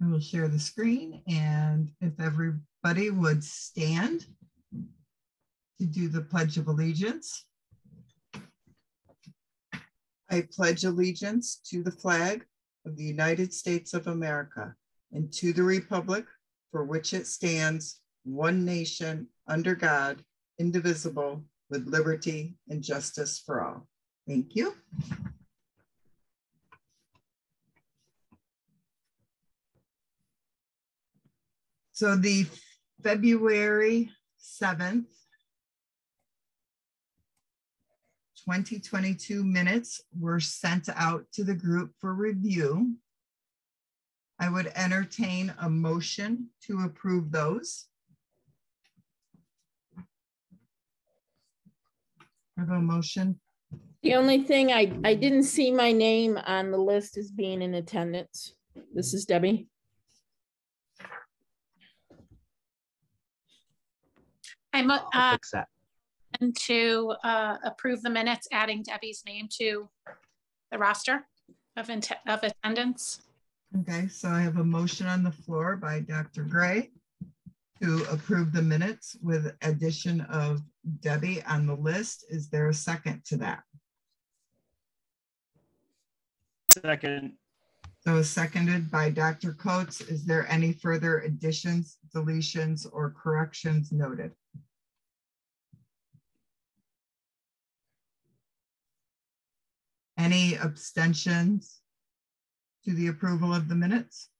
I will share the screen, and if everybody would stand to do the Pledge of Allegiance. I pledge allegiance to the flag of the United States of America and to the republic for which it stands, one nation, under God, indivisible, with liberty and justice for all. Thank you. So the February 7th, 2022 minutes were sent out to the group for review. I would entertain a motion to approve those. I have a motion. The only thing I didn't see my name on the list as being in attendance. This is Debbie. I'm and to approve the minutes, adding Debbie's name to the roster of attendance. Okay, so I have a motion on the floor by Dr. Gray to approve the minutes with addition of Debbie on the list. Is there a second to that? Second. So seconded by Dr. Coates. Is there any further additions, deletions, or corrections noted? Any abstentions to the approval of the minutes?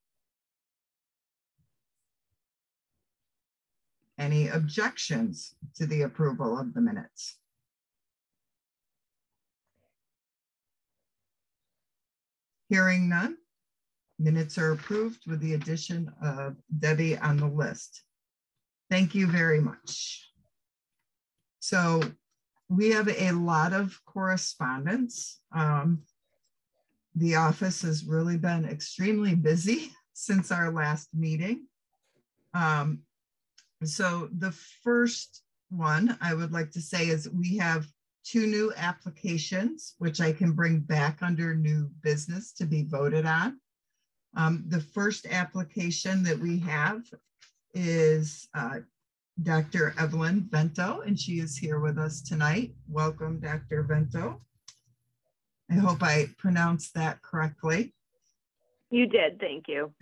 Any objections to the approval of the minutes? Hearing none, minutes are approved with the addition of Debbie on the list. Thank you very much. So we have a lot of correspondence. The office has really been extremely busy since our last meeting. So the first one I would like to say is we have 2 new applications, which I can bring back under new business to be voted on. The first application that we have is Dr. Evelyn Vento, and she is here with us tonight. Welcome, Dr. Vento. I hope I pronounced that correctly. You did, thank you.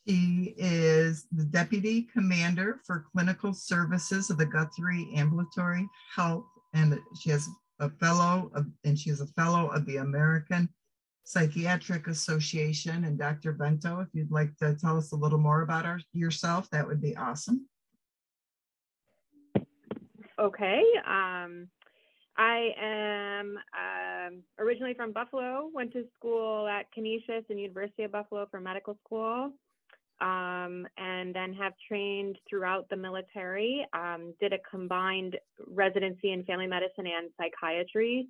She is the Deputy Commander for Clinical Services of the Guthrie Ambulatory Health, and she is a fellow of the American Psychiatric Association. And Dr. Vento, if you'd like to tell us a little more about yourself, that would be awesome. Okay. I am originally from Buffalo, went to school at Canisius and University of Buffalo for medical school, and then have trained throughout the military, did a combined residency in family medicine and psychiatry,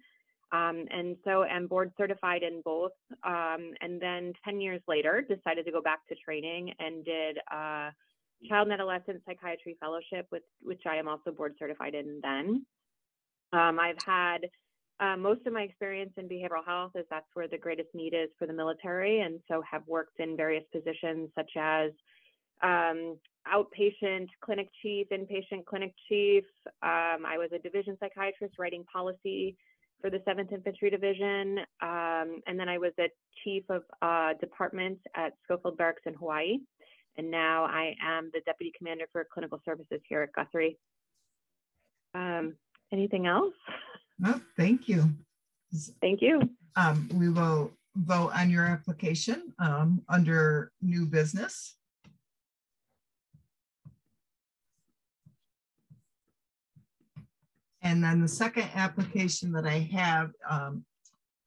and so am board certified in both, and then 10 years later decided to go back to training and did a child and adolescent psychiatry fellowship, which I am also board certified in then. I've had most of my experience in behavioral health, as that's where the greatest need is for the military, and so have worked in various positions such as outpatient clinic chief, inpatient clinic chief. I was a division psychiatrist writing policy for the 7th Infantry Division, and then I was a chief of department at Schofield Barracks in Hawaii, and now I am the deputy commander for clinical services here at Guthrie. Anything else? No, thank you. Thank you. We will vote on your application under new business. And then the second application that I have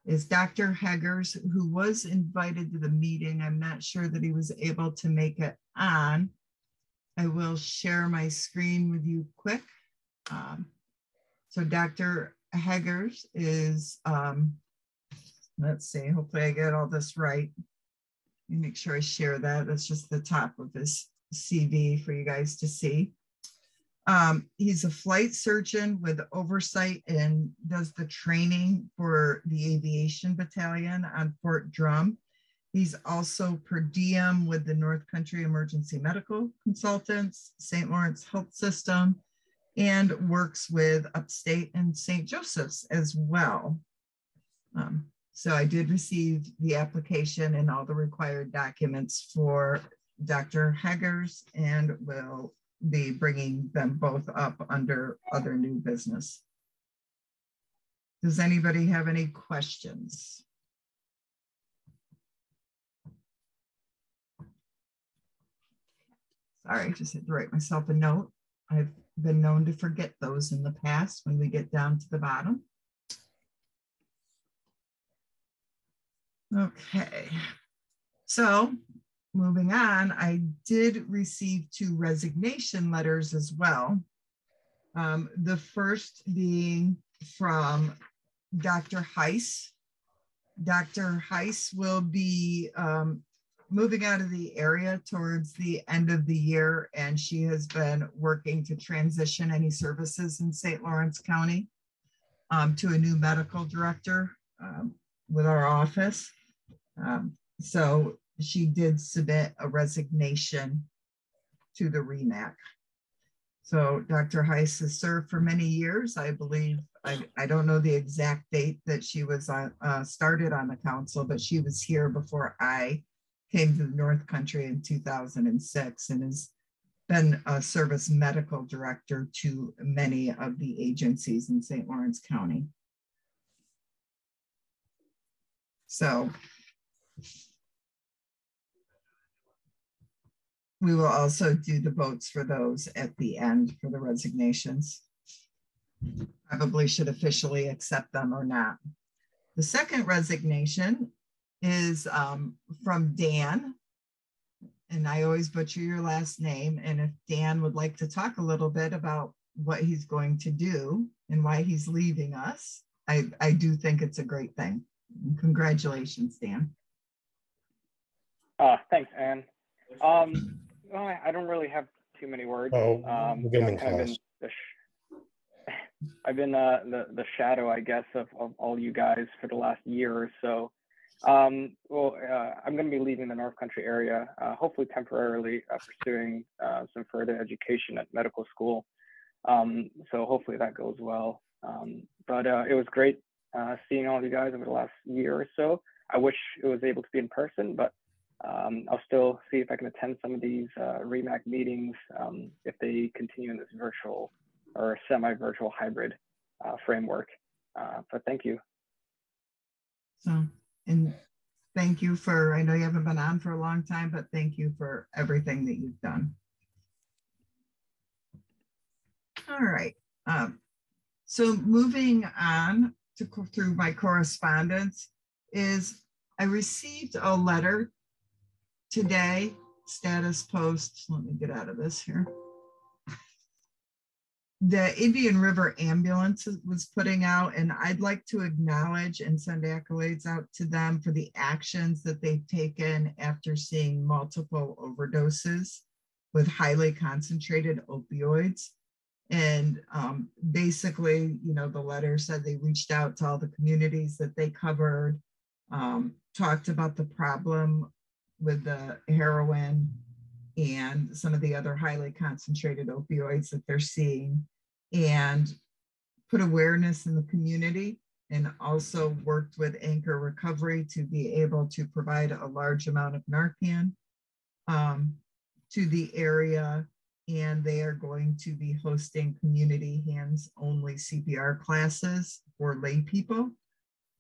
is Dr. Heggers, who was invited to the meeting. I'm not sure that he was able to make it on. I will share my screen with you quick. So Dr. Heggers is, let's see, hopefully I get all this right. Let me make sure I share that. That's just the top of his CV for you guys to see. He's a flight surgeon with oversight and does the training for the aviation battalion on Fort Drum. He's also per diem with the North Country Emergency Medical Consultants, St. Lawrence Health System, and works with Upstate and St. Joseph's as well. So I did receive the application and all the required documents for Dr. Heggers, and will be bringing them both up under other new business. Does anybody have any questions? Sorry, I just had to write myself a note. I've been known to forget those in the past when we get down to the bottom. Okay, so moving on, I did receive 2 resignation letters as well. The first being from Dr. Heiss. Dr. Heiss will be moving out of the area towards the end of the year, and she has been working to transition any services in St. Lawrence County to a new medical director with our office. So she did submit a resignation to the REMAC. So Dr. Heiss has served for many years. I believe, I don't know the exact date that she was started on the council, but she was here before I came to the North Country in 2006, and has been a service medical director to many of the agencies in St. Lawrence County. So we will also do the votes for those at the end for the resignations. Probably should officially accept them or not. The second resignation is from Dan, and I always butcher your last name. And if Dan would like to talk a little bit about what he's going to do and why he's leaving us, I do think it's a great thing. Congratulations, Dan. Thanks, Anne. I don't really have too many words. I've been the shadow, I guess, of all you guys for the last year or so. I'm going to be leaving the North Country area, hopefully temporarily, pursuing some further education at medical school. So hopefully that goes well. But it was great seeing all of you guys over the last year or so. I wish it was able to be in person, but I'll still see if I can attend some of these REMAC meetings if they continue in this virtual or semi-virtual hybrid framework. But thank you. So, and thank you for, I know you haven't been on for a long time, but thank you for everything that you've done. All right. So moving on to through my correspondence is I received a letter today, status post. Let me get out of this here. The Indian River Ambulance was putting out, and I'd like to acknowledge and send accolades out to them for the actions that they've taken after seeing multiple overdoses with highly concentrated opioids. And basically, you know, the letter said they reached out to all the communities that they covered, talked about the problem with the heroin and some of the other highly concentrated opioids that they're seeing, and put awareness in the community, and also worked with Anchor Recovery to be able to provide a large amount of Narcan to the area. And they are going to be hosting community hands-only CPR classes for lay people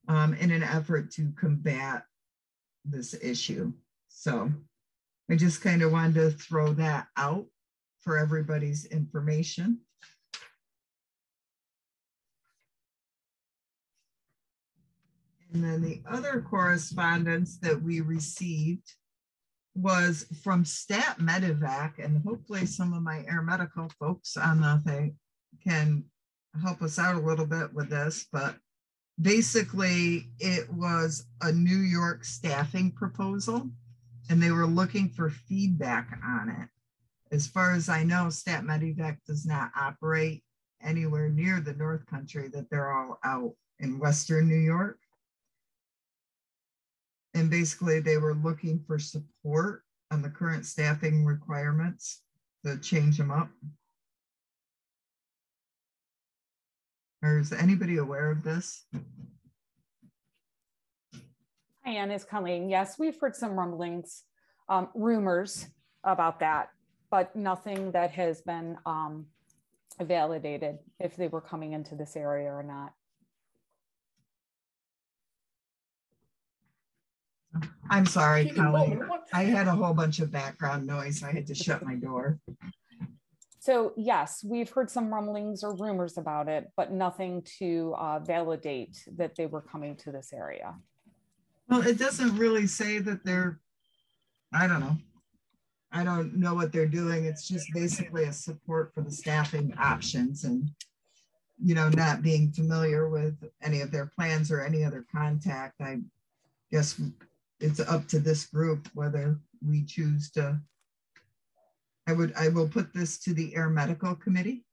in an effort to combat this issue. So I just kind of wanted to throw that out for everybody's information. And then the other correspondence that we received was from Stat Medevac, and hopefully some of my air medical folks on the thing can help us out a little bit with this, but basically it was a New York staffing proposal, and they were looking for feedback on it. As far as I know, Stat Medevac does not operate anywhere near the North Country, that they're all out in Western New York. And basically they were looking for support on the current staffing requirements to change them up. Or is anybody aware of this? Hi, Ann, it's Colleen. Yes, we've heard some rumblings, rumors about that, but nothing that has been validated if they were coming into this area or not. I'm sorry, Colleen. I had a whole bunch of background noise. I had to shut my door. So yes, we've heard some rumblings or rumors about it, but nothing to validate that they were coming to this area. Well, it doesn't really say that they're, I don't know. I don't know what they're doing. It's just basically a support for the staffing options and, you know, not being familiar with any of their plans or any other contact. I guess it's up to this group whether we choose to. I will put this to the Air Medical Committee,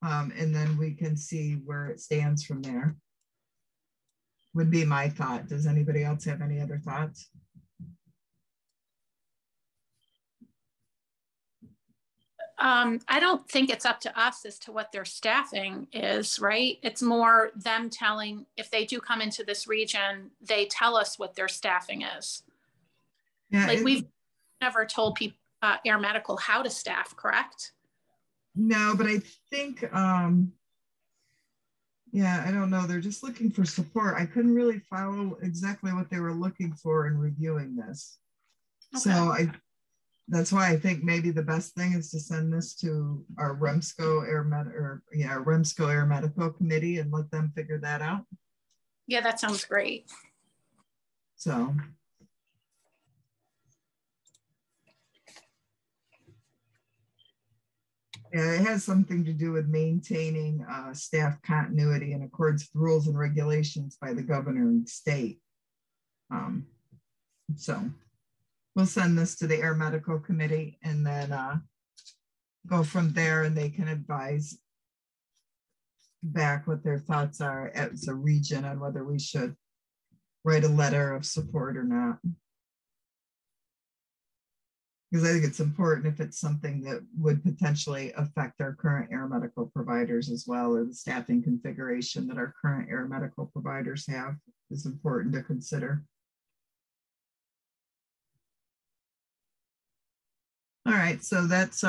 and then we can see where it stands from there. Would be my thought. Does anybody else have any other thoughts? I don't think it's up to us as to what their staffing is, right? It's more them telling, if they do come into this region, they tell us what their staffing is. Yeah, like we've never told people, Air Medical how to staff, correct? No, but I think, yeah, I don't know. They're just looking for support. I couldn't really follow exactly what they were looking for in reviewing this. Okay. So that's why I think maybe the best thing is to send this to our Remsco Air Medical Committee and let them figure that out. Yeah, that sounds great. So. Yeah, it has something to do with maintaining staff continuity in accordance with rules and regulations by the governor and state. So we'll send this to the Air Medical Committee and then go from there, and they can advise back what their thoughts are as a region on whether we should write a letter of support or not. Because I think it's important if it's something that would potentially affect our current air medical providers as well, or the staffing configuration that our current air medical providers have is important to consider. All right, so that's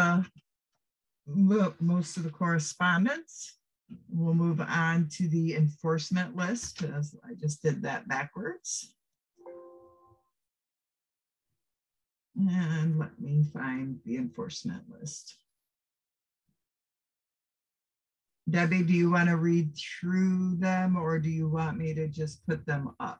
most of the correspondence. We'll move on to the enforcement list, as I just did that backwards. And let me find the enforcement list. Debbie, do you want to read through them or do you want me to just put them up?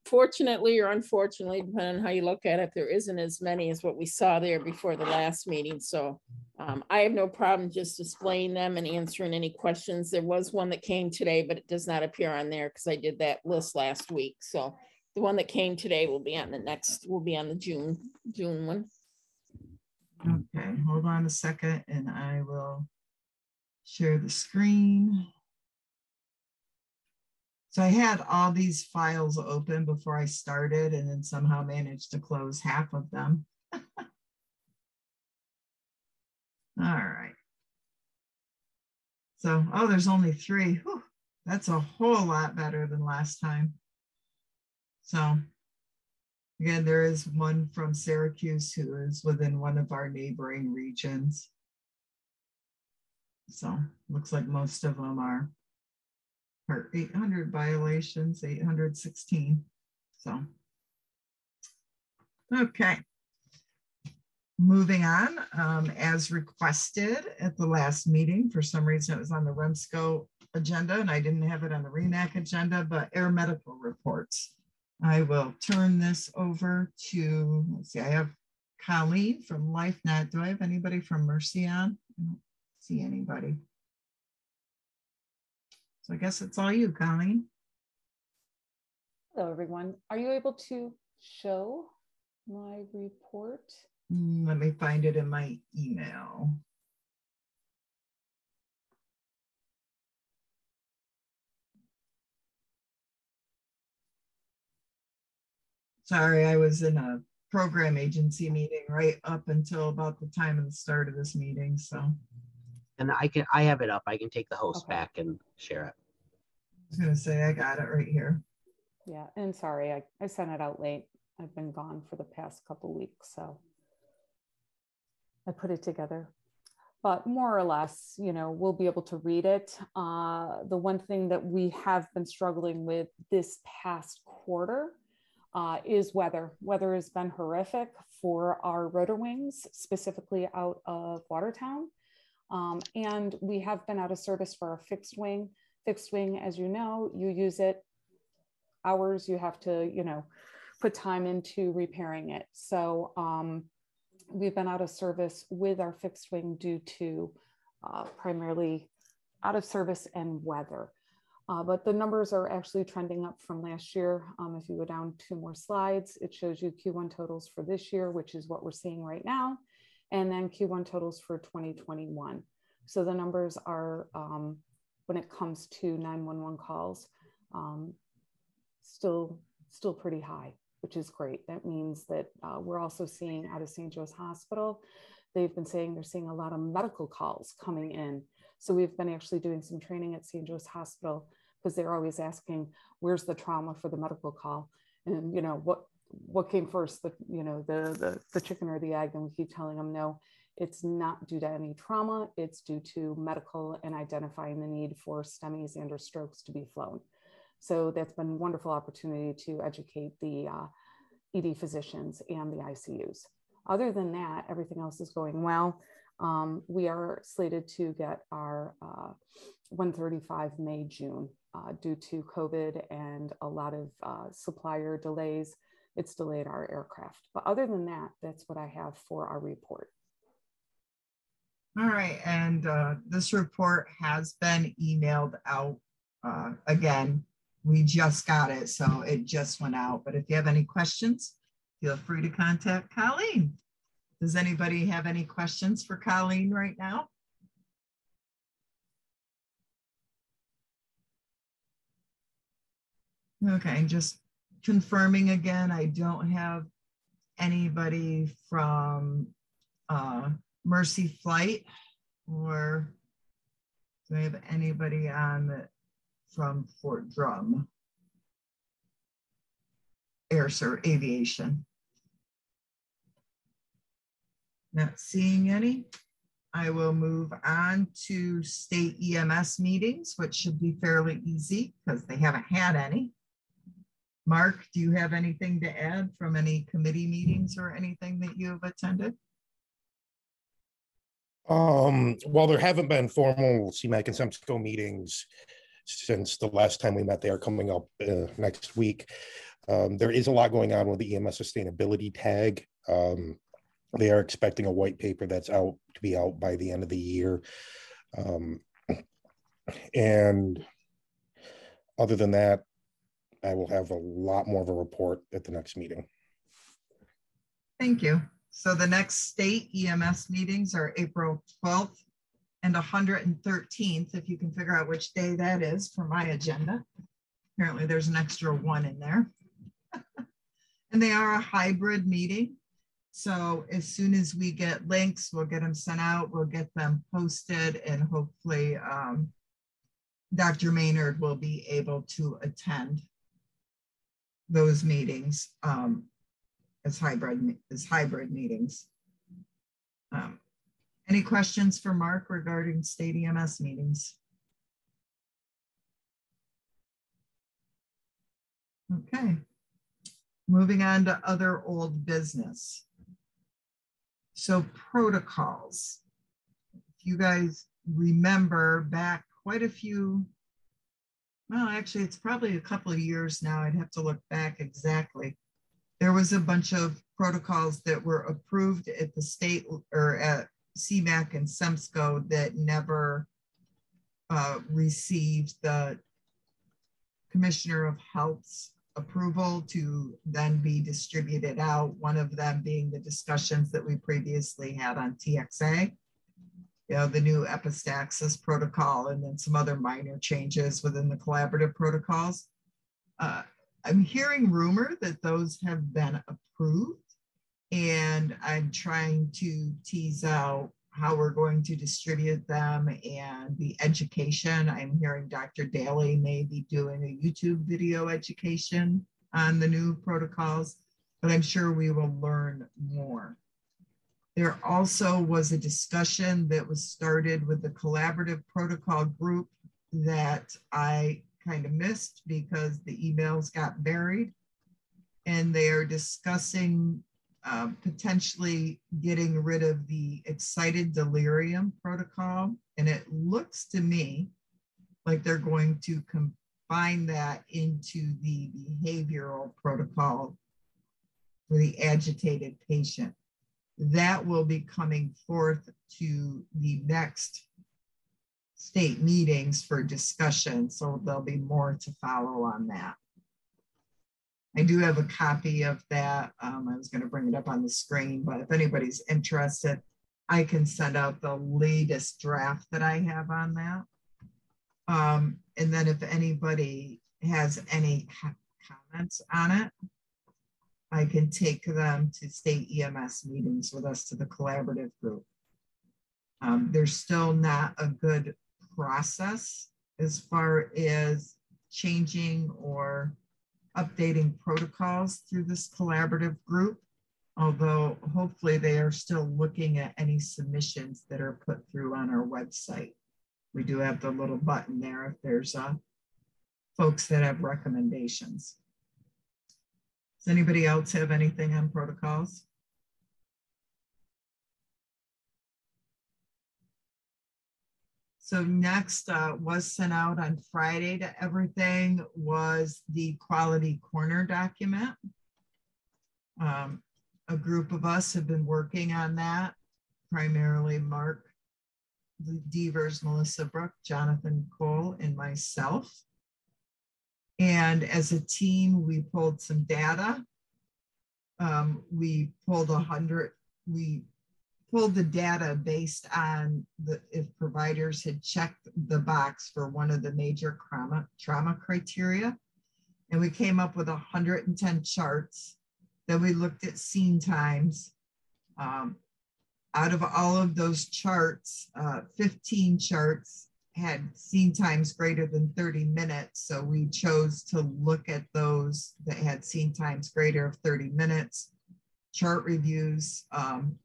Fortunately or unfortunately, depending on how you look at it, there isn't as many as what we saw there before the last meeting. So I have no problem just displaying them and answering any questions. There was one that came today, but it does not appear on there because I did that list last week. So the one that came today will be on the next, will be on the June one. Okay, hold on a second and I will share the screen. So I had all these files open before I started and then somehow managed to close half of them. All right. So, oh, there's only 3. Whew, that's a whole lot better than last time. So again, there is one from Syracuse who is within one of our neighboring regions. So looks like most of them are 800 violations, 816. So, okay. Moving on, as requested at the last meeting, for some reason it was on the Remsco agenda and I didn't have it on the REMAC agenda, but air medical reports. I will turn this over to, let's see, I have Colleen from LifeNet. Do I have anybody from Mercy on? I don't see anybody. So I guess it's all you, Colleen. Hello, everyone. Are you able to show my report? Let me find it in my email. Sorry, I was in a program agency meeting right up until about the time of the start of this meeting, so. I And I have it up. I can take the host Okay. back and share it. was gonna say, I got it right here. Yeah, and sorry, I sent it out late. I've been gone for the past couple weeks, so I put it together. But more or less, you know, we'll be able to read it. The one thing that we have been struggling with this past quarter is weather. Weather has been horrific for our rotor wings, specifically out of Watertown. And we have been out of service for our fixed wing. Fixed wing, as you know, you use it hours, you have to, you know, put time into repairing it. So we've been out of service with our fixed wing due to primarily out of service and weather. But the numbers are actually trending up from last year. If you go down 2 more slides, it shows you Q1 totals for this year, which is what we're seeing right now, and then Q1 totals for 2021. So the numbers are, when it comes to 911 calls, still pretty high, which is great. That means that we're also seeing out of St. Joe's Hospital, they've been saying they're seeing a lot of medical calls coming in. So we've been actually doing some training at St. Joe's Hospital because they're always asking, where's the trauma for the medical call? And, you know, what came first, the chicken or the egg? And we keep telling them, no, it's not due to any trauma. It's due to medical and identifying the need for STEMIs and or strokes to be flown. So that's been a wonderful opportunity to educate the ED physicians and the ICUs. Other than that, everything else is going well. We are slated to get our 135 May, June due to COVID and a lot of supplier delays. It's delayed our aircraft. But other than that, that's what I have for our report. All right, and this report has been emailed out again. We just got it, so it just went out. But if you have any questions, feel free to contact Colleen. Does anybody have any questions for Colleen right now? Okay, just confirming again, I don't have anybody from Mercy Flight, or do I have anybody on from Fort Drum Aviation? Not seeing any. I will move on to state EMS meetings, which should be fairly easy because they haven't had any. Mark, do you have anything to add from any committee meetings or anything that you have attended? Well, there haven't been formal CMAQ and SEMSCO meetings since the last time we met. They are coming up next week. There is a lot going on with the EMS sustainability tag. They are expecting a white paper that's out to be out by the end of the year. And other than that, I will have a lot more of a report at the next meeting. Thank you. So the next state EMS meetings are April 12th and 113th, if you can figure out which day that is for my agenda. Apparently there's an extra one in there. And they are a hybrid meeting. So as soon as we get links, we'll get them sent out, we'll get them posted, and hopefully Dr. Maynard will be able to attend those meetings as hybrid meetings. Any questions for Mark regarding state EMS meetings? Okay, moving on to other old business. So protocols. If you guys remember back quite a few, well, actually it's probably a couple of years now, I'd have to look back exactly. There was a bunch of protocols that were approved at the state or at CMAQ and SEMSCO that never received the Commissioner of Health's approval to then be distributed out. One of them being the discussions that we previously had on TXA, you know, the new epistaxis protocol, and then some other minor changes within the collaborative protocols. I'm hearing rumor that those have been approved, and I'm trying to tease out how we're going to distribute them and the education. I'm hearing Dr. Daly may be doing a YouTube video education on the new protocols, but I'm sure we will learn more. There also was a discussion that was started with the collaborative protocol group that I kind of missed because the emails got buried, and they are discussing potentially getting rid of the excited delirium protocol. And it looks to me like they're going to combine that into the behavioral protocol for the agitated patient. That will be coming forth to the next state meetings for discussion. So there'll be more to follow on that. I do have a copy of that. I was going to bring it up on the screen, but if anybody's interested, I can send out the latest draft that I have on that. And then if anybody has any comments on it, I can take them to state EMS meetings with us to the collaborative group. There's still not a good process as far as changing or updating protocols through this collaborative group, although hopefully they are still looking at any submissions that are put through on our website. We do have the little button there if there's folks that have recommendations. Does anybody else have anything on protocols? So next was sent out on Friday to everything was the Quality Corner document. A group of us have been working on that, primarily Mark Devers, Melissa Brook, Jonathan Cole, and myself. And as a team, we pulled some data. We pulled the data based on if providers had checked the box for one of the major trauma criteria. And we came up with 110 charts. Then we looked at scene times. Out of all of those charts, 15 charts had scene times greater than 30 minutes. So we chose to look at those that had scene times greater of 30 minutes. Chart reviews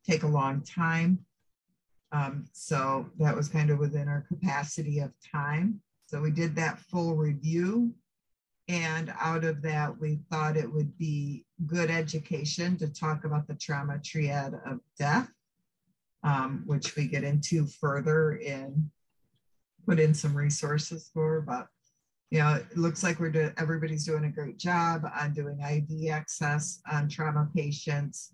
take a long time. So that was kind of within our capacity of time. So we did that full review. And out of that, we thought it would be good education to talk about the trauma triad of death, which we get into further and put in some resources for. But you know, it looks like everybody's doing a great job on doing IV access on trauma patients.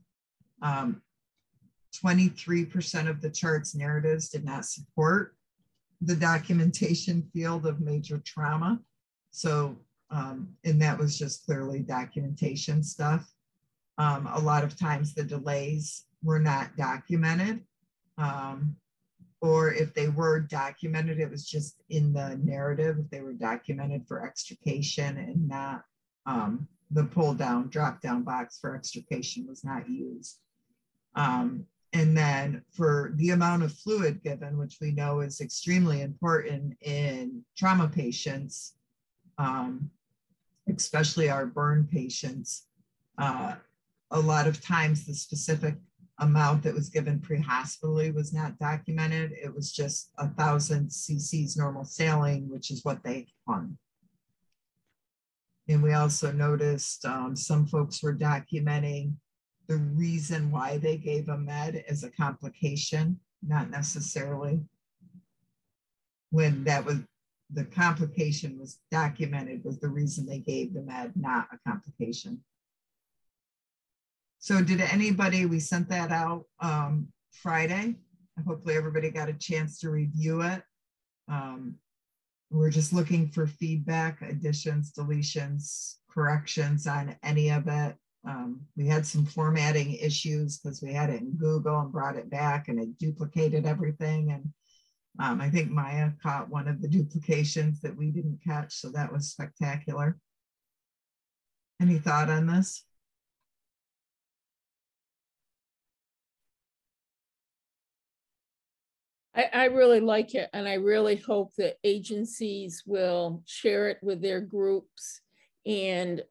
23% of the chart's narratives did not support the documentation field of major trauma. So, and that was just clearly documentation stuff. A lot of times the delays were not documented. Or if they were documented, it was just in the narrative. If they were documented for extrication and not the pull down, drop down box for extrication was not used. And then for the amount of fluid given, which we know is extremely important in trauma patients, especially our burn patients, a lot of times the specific amount that was given pre-hospitally was not documented. It was just 1,000 cc's normal saline, which is what they hung. And we also noticed some folks were documenting the reason why they gave a med as a complication, not necessarily when that was the complication was documented was the reason they gave the med, not a complication. So did anybody, we sent that out Friday. Hopefully everybody got a chance to review it. We're just looking for feedback, additions, deletions, corrections on any of it. We had some formatting issues because we had it in Google and brought it back and it duplicated everything. And I think Maya caught one of the duplications that we didn't catch. So that was spectacular. Any thought on this? I really like it, and I really hope that agencies will share it with their groups. And,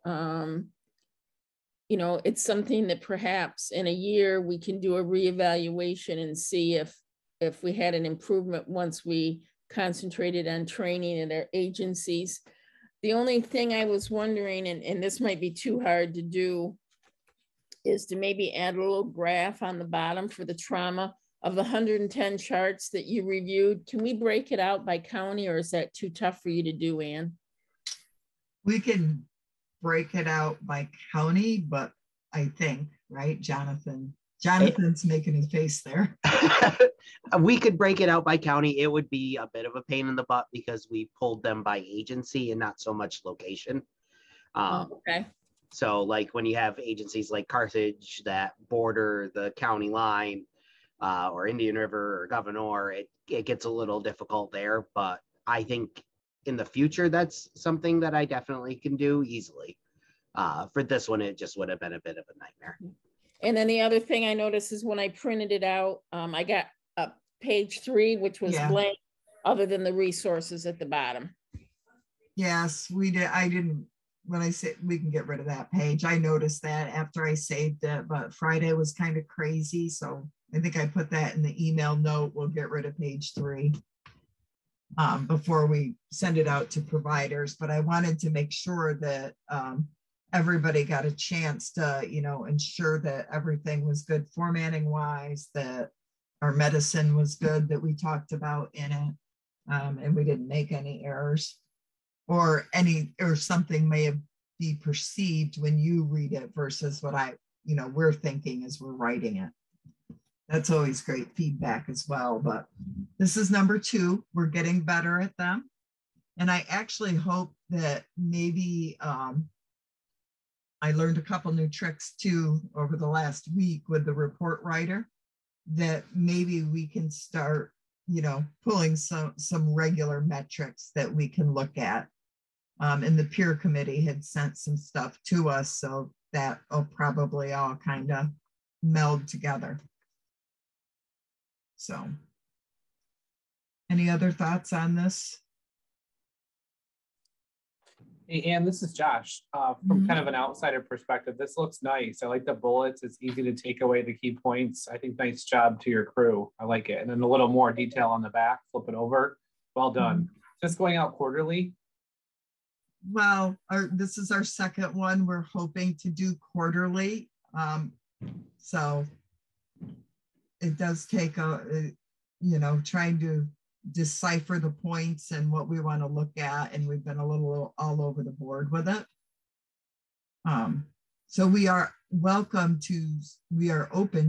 you know, it's something that perhaps in a year we can do a reevaluation and see if we had an improvement once we concentrated on training in their agencies. The only thing I was wondering, and this might be too hard to do, is to maybe add a little graph on the bottom for the trauma. Of the 110 charts that you reviewed, can we break it out by county, or is that too tough for you to do, Ann? We can break it out by county, but I think, right, Jonathan? Jonathan's making his face there. We could break it out by county. It would be a bit of a pain in the butt because we pulled them by agency and not so much location. Okay. So like when you have agencies like Carthage that border the county line, or Indian River or Governor, it gets a little difficult there. But I think in the future, that's something that I definitely can do easily. For this one, it just would have been a bit of a nightmare. And then the other thing I noticed is when I printed it out, I got page 3, which was blank, other than the resources at the bottom. Yes, we did. I didn't, when I said we can get rid of that page, I noticed that after I saved it, but Friday was kind of crazy. So I think I put that in the email note. We'll get rid of page 3 before we send it out to providers. But I wanted to make sure that everybody got a chance to, you know, ensure that everything was good formatting wise, that our medicine was good that we talked about in it, and we didn't make any errors or something may be perceived when you read it versus what we're thinking as we're writing it. That's always great feedback as well, but this is number 2. We're getting better at them. And I actually hope that maybe I learned a couple new tricks too over the last week with the report writer, that maybe we can start, you know, pulling some regular metrics that we can look at. And the peer committee had sent some stuff to us, so that'll probably all kind of meld together. So, any other thoughts on this? Hey, Ann, this is Josh. From kind of an outsider perspective, this looks nice. I like the bullets. It's easy to take away the key points. I think nice job to your crew. I like it. And then a little more detail on the back, flip it over. Well done. Just going out quarterly? Well, this is our second one. We're hoping to do quarterly. So it does take trying to decipher the points and what we want to look at, and we've been a little all over the board with it. So we are open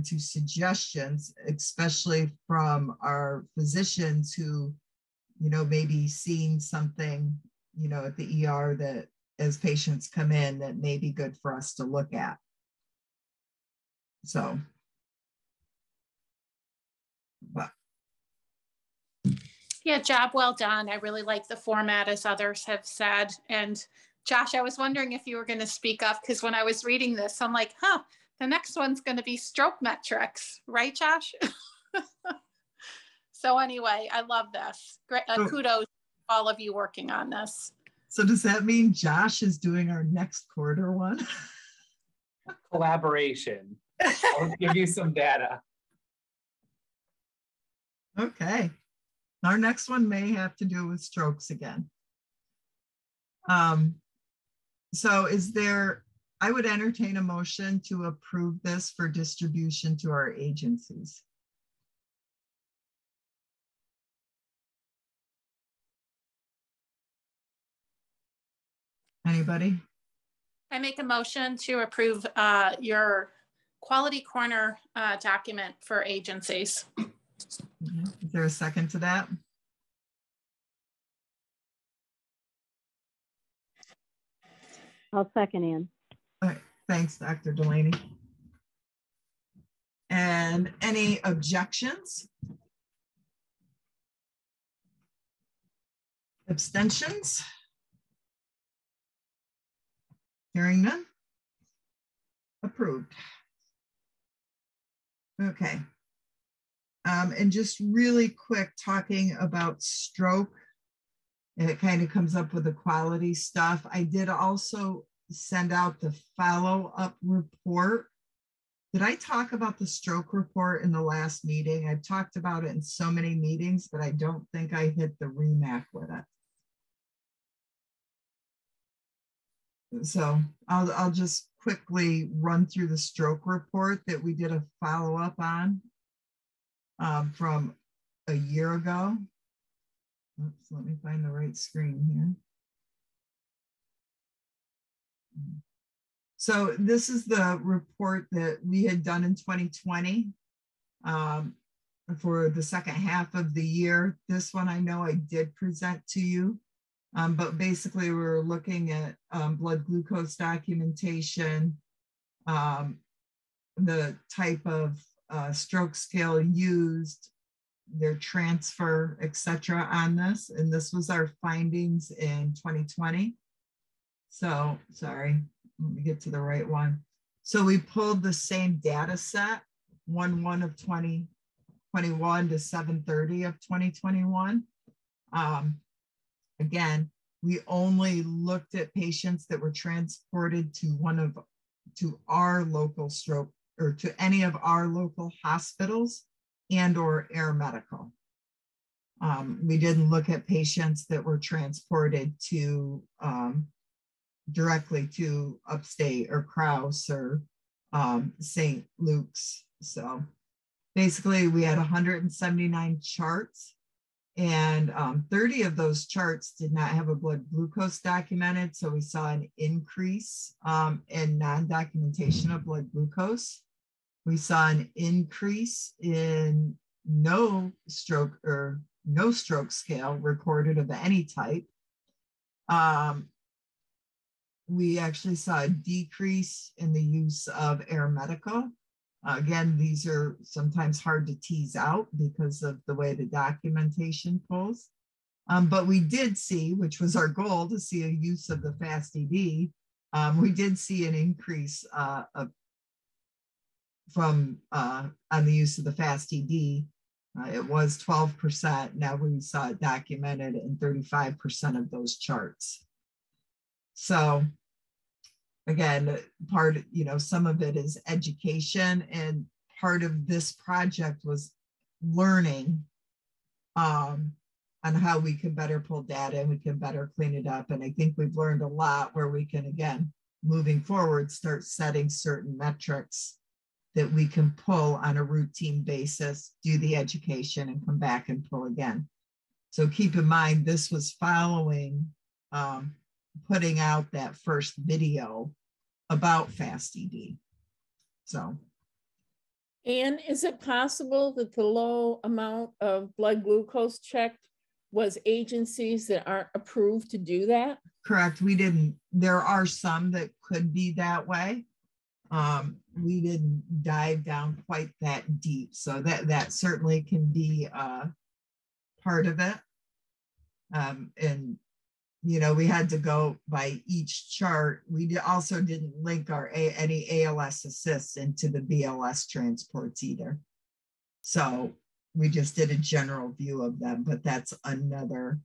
to suggestions, especially from our physicians who, you know, maybe seeing something, you know, at the ER that as patients come in that may be good for us to look at. So, but yeah, job well done. I really like the format, as others have said. And Josh, I was wondering if you were going to speak up, because when I was reading this, I'm like, the next one's going to be stroke metrics, right, Josh? So anyway, I love this. Great. Kudos to all of you working on this. So does that mean Josh is doing our next quarter one? Collaboration. I'll give you some data. Okay. Our next one may have to do with strokes again. So I would entertain a motion to approve this for distribution to our agencies. Anybody? I make a motion to approve your Quality Corner document for agencies. Is there a second to that? I'll second, Ann. All right. Thanks, Dr. Delaney. And any objections? Abstentions? Hearing none, approved. Okay. And just really quick, talking about stroke, and it kind of comes up with the quality stuff. I did also send out the follow-up report. Did I talk about the stroke report in the last meeting? I've talked about it in so many meetings, but I don't think I hit the REMAC with it. So I'll just quickly run through the stroke report that we did a follow-up on from a year ago. Oops, let me find the right screen here. So this is the report that we had done in 2020 for the second half of the year. This one I know I did present to you, but basically we were looking at blood glucose documentation, the type of stroke scale used, their transfer, etc. on this. And this was our findings in 2020. So, sorry, let me get to the right one. So we pulled the same data set, 1/1 of 2021 to 7/30 of 2021. Again, we only looked at patients that were transported to our local stroke or to any of our local hospitals and or Air Medical. We didn't look at patients that were transported to directly to Upstate or Krause or St. Luke's. So basically we had 179 charts, and 30 of those charts did not have a blood glucose documented. So we saw an increase in non-documentation of blood glucose. We saw an increase in no stroke scale recorded of any type. We actually saw a decrease in the use of Air Medical. Again, these are sometimes hard to tease out because of the way the documentation pulls. But we did see, which was our goal, to see a use of the FAST-ED. We did see an increase on the use of the FAST-ED. It was 12%. Now we saw it documented in 35% of those charts. So again, some of it is education, and part of this project was learning on how we can better pull data and we can better clean it up. And I think we've learned a lot where we can, again, moving forward, start setting certain metrics that we can pull on a routine basis, do the education and come back and pull again. So keep in mind, this was following putting out that first video about FAST-ED. So. And is it possible that the low amount of blood glucose checked was agencies that aren't approved to do that? Correct. We didn't. There are some that could be that way. We didn't dive down quite that deep. So that certainly can be part of it. And we had to go by each chart. We also didn't link any ALS assists into the BLS transports either. So we just did a general view of them, but that's another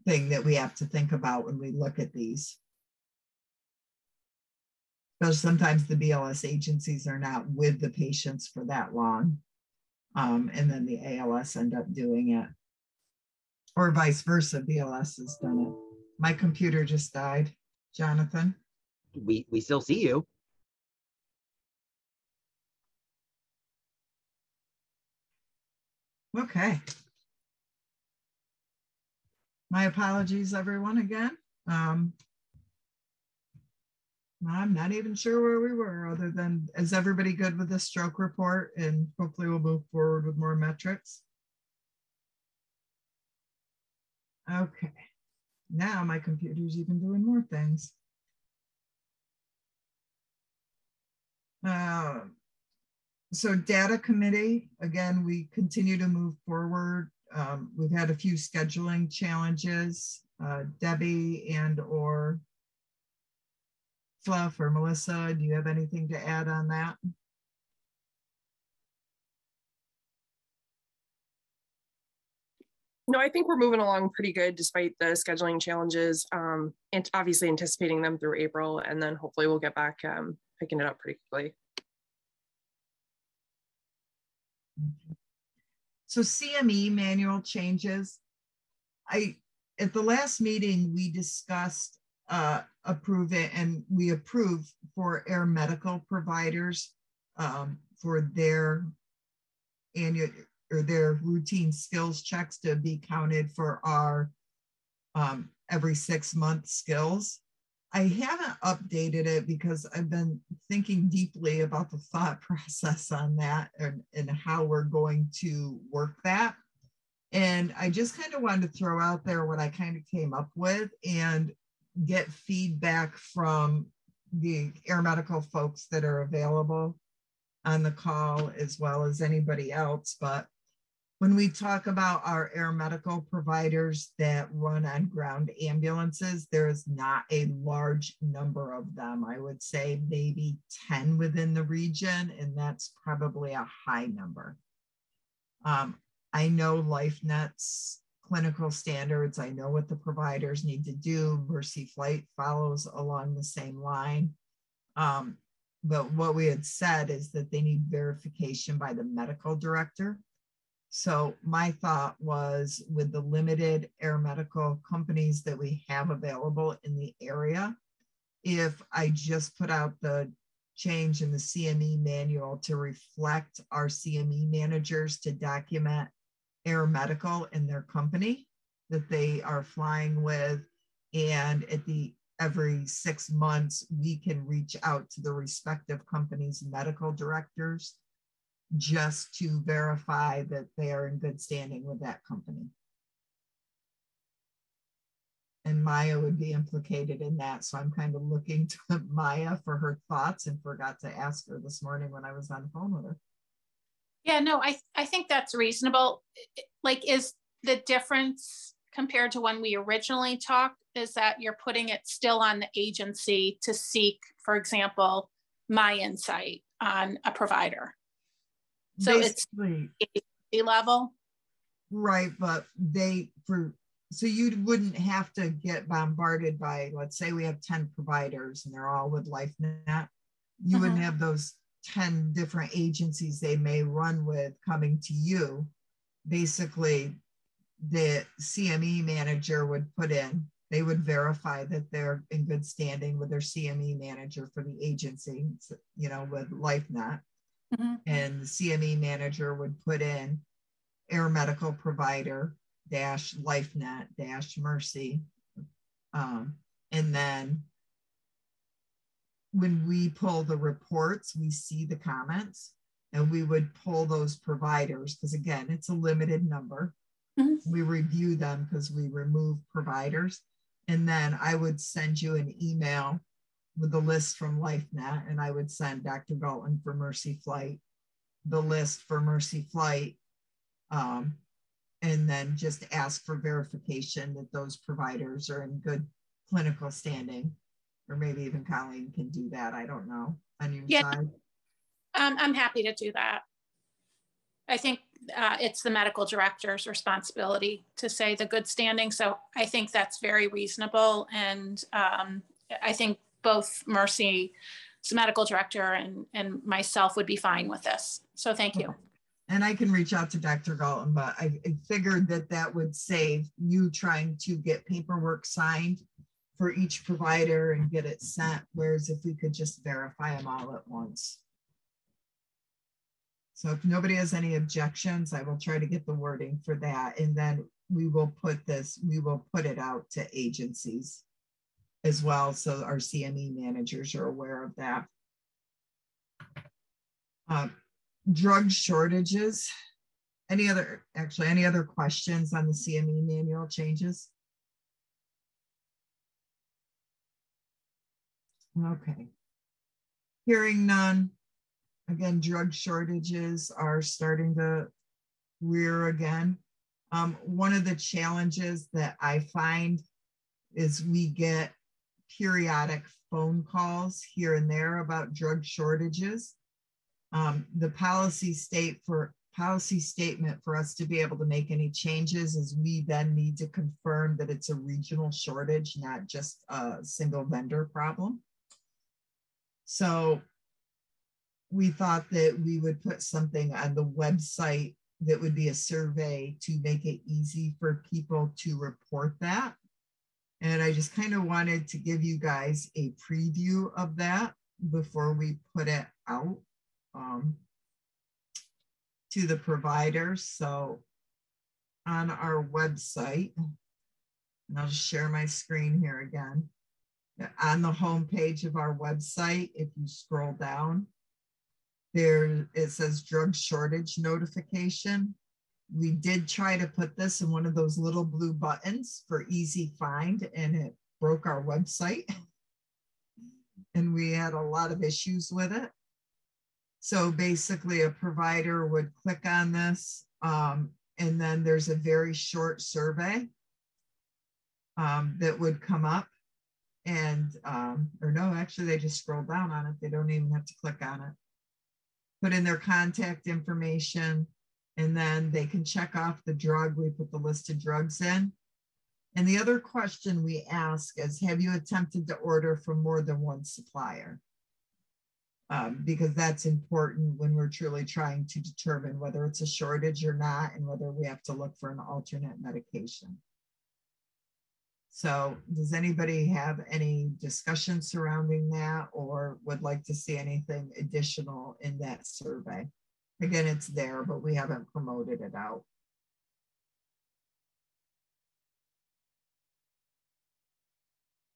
thing that we have to think about when we look at these. Because sometimes the BLS agencies are not with the patients for that long. And then the ALS end up doing it. Or vice versa, BLS has done it. My computer just died, Jonathan. We still see you. Okay. My apologies, everyone, again. I'm not even sure where we were, other than, is everybody good with the stroke report? And hopefully we'll move forward with more metrics. Okay. Now my computer's even doing more things. So data committee, again, we continue to move forward. We've had a few scheduling challenges. Debbie and or Fluff or Melissa, do you have anything to add on that? No, I think we're moving along pretty good despite the scheduling challenges, and obviously anticipating them through April, and then hopefully we'll get back picking it up pretty quickly. So CME manual changes. At the last meeting, we discussed approve it, and we approved for air medical providers for their annual or their routine skills checks to be counted for our every 6 month skills. I haven't updated it because I've been thinking deeply about the thought process on that and how we're going to work that. And I just kind of wanted to throw out there what I kind of came up with and get feedback from the air medical folks that are available on the call, as well as anybody else. But when we talk about our air medical providers that run on ground ambulances, there's not a large number of them. I would say maybe 10 within the region, and that's probably a high number. I know LifeNet's clinical standards. I know what the providers need to do. Mercy Flight follows along the same line. But what we had said is that they need verification by the medical director. So my thought was, with the limited air medical companies that we have available in the area, if I just put out the change in the CME manual to reflect our CME managers to document air medical in their company that they are flying with, and at the every 6 months, we can reach out to the respective company's medical directors just to verify that they are in good standing with that company. And Maya would be implicated in that. So I'm kind of looking to Maya for her thoughts, and forgot to ask her this morning when I was on the phone with her. Yeah, no, I think that's reasonable. Like, is the difference compared to when we originally talked is that you're putting it still on the agency to seek, for example, my insight on a provider. So basically, it's a level. Right, but so you wouldn't have to get bombarded by, let's say we have 10 providers and they're all with LifeNet. You wouldn't have those 10 different agencies they may run with coming to you. Basically, the CME manager would put in, they would verify that they're in good standing with their CME manager for the agency, you know, with LifeNet. And the CME manager would put in air medical provider dash LifeNet dash Mercy. And then when we pull the reports, we see the comments, and we would pull those providers, because again, it's a limited number. We review them because we remove providers. And then I would send you an email with the list from LifeNet, and I would send Dr. Galton for Mercy Flight the list for Mercy Flight, and then just ask for verification that those providers are in good clinical standing. Or maybe even Colleen can do that. I don't know, on your side. I'm happy to do that. I think it's the medical director's responsibility to say the good standing. So I think that's very reasonable. And I think both Mercy's medical director and myself would be fine with this. So thank you. And I can reach out to Dr. Galton, but I figured that that would save you trying to get paperwork signed for each provider and get it sent. Whereas if we could just verify them all at once. So if nobody has any objections, I will try to get the wording for that. And then we will put it out to agencies as well. So our CME managers are aware of that. Drug shortages. Any other questions on the CME manual changes? Okay. Hearing none. Again, drug shortages are starting to rear again. One of the challenges that I find is we get periodic phone calls here and there about drug shortages. The policy statement for us to be able to make any changes is we then need to confirm that it's a regional shortage, not just a single vendor problem. So we thought that we would put something on the website that would be a survey to make it easy for people to report that. And I just kind of wanted to give you guys a preview of that before we put it out to the providers. So on our website, and I'll just share my screen here again. On the home page of our website, if you scroll down, there it says drug shortage notification. We did try to put this in one of those little blue buttons for easy find, and it broke our website. And we had a lot of issues with it. So basically a provider would click on this, and then there's a very short survey that would come up. And, or no, actually they just scroll down on it. They don't even have to click on it. Put in their contact information, and then they can check off the drug. We put the list of drugs in. And the other question we ask is, have you attempted to order from more than one supplier? Because that's important when we're truly trying to determine whether it's a shortage or not, and whether we have to look for an alternate medication. So does anybody have any discussion surrounding that, or would like to see anything additional in that survey? Again, it's there, but we haven't promoted it out.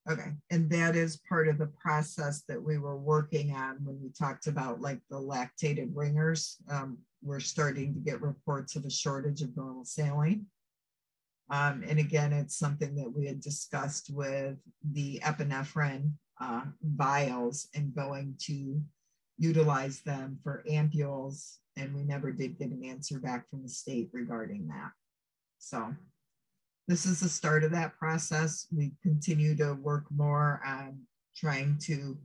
Okay, and that is part of the process that we were working on when we talked about like the lactated ringers. We're starting to get reports of a shortage of normal saline. And again, it's something that we had discussed with the epinephrine vials and going to utilize them for ampules. And we never did get an answer back from the state regarding that. So this is the start of that process. We continue to work more on trying to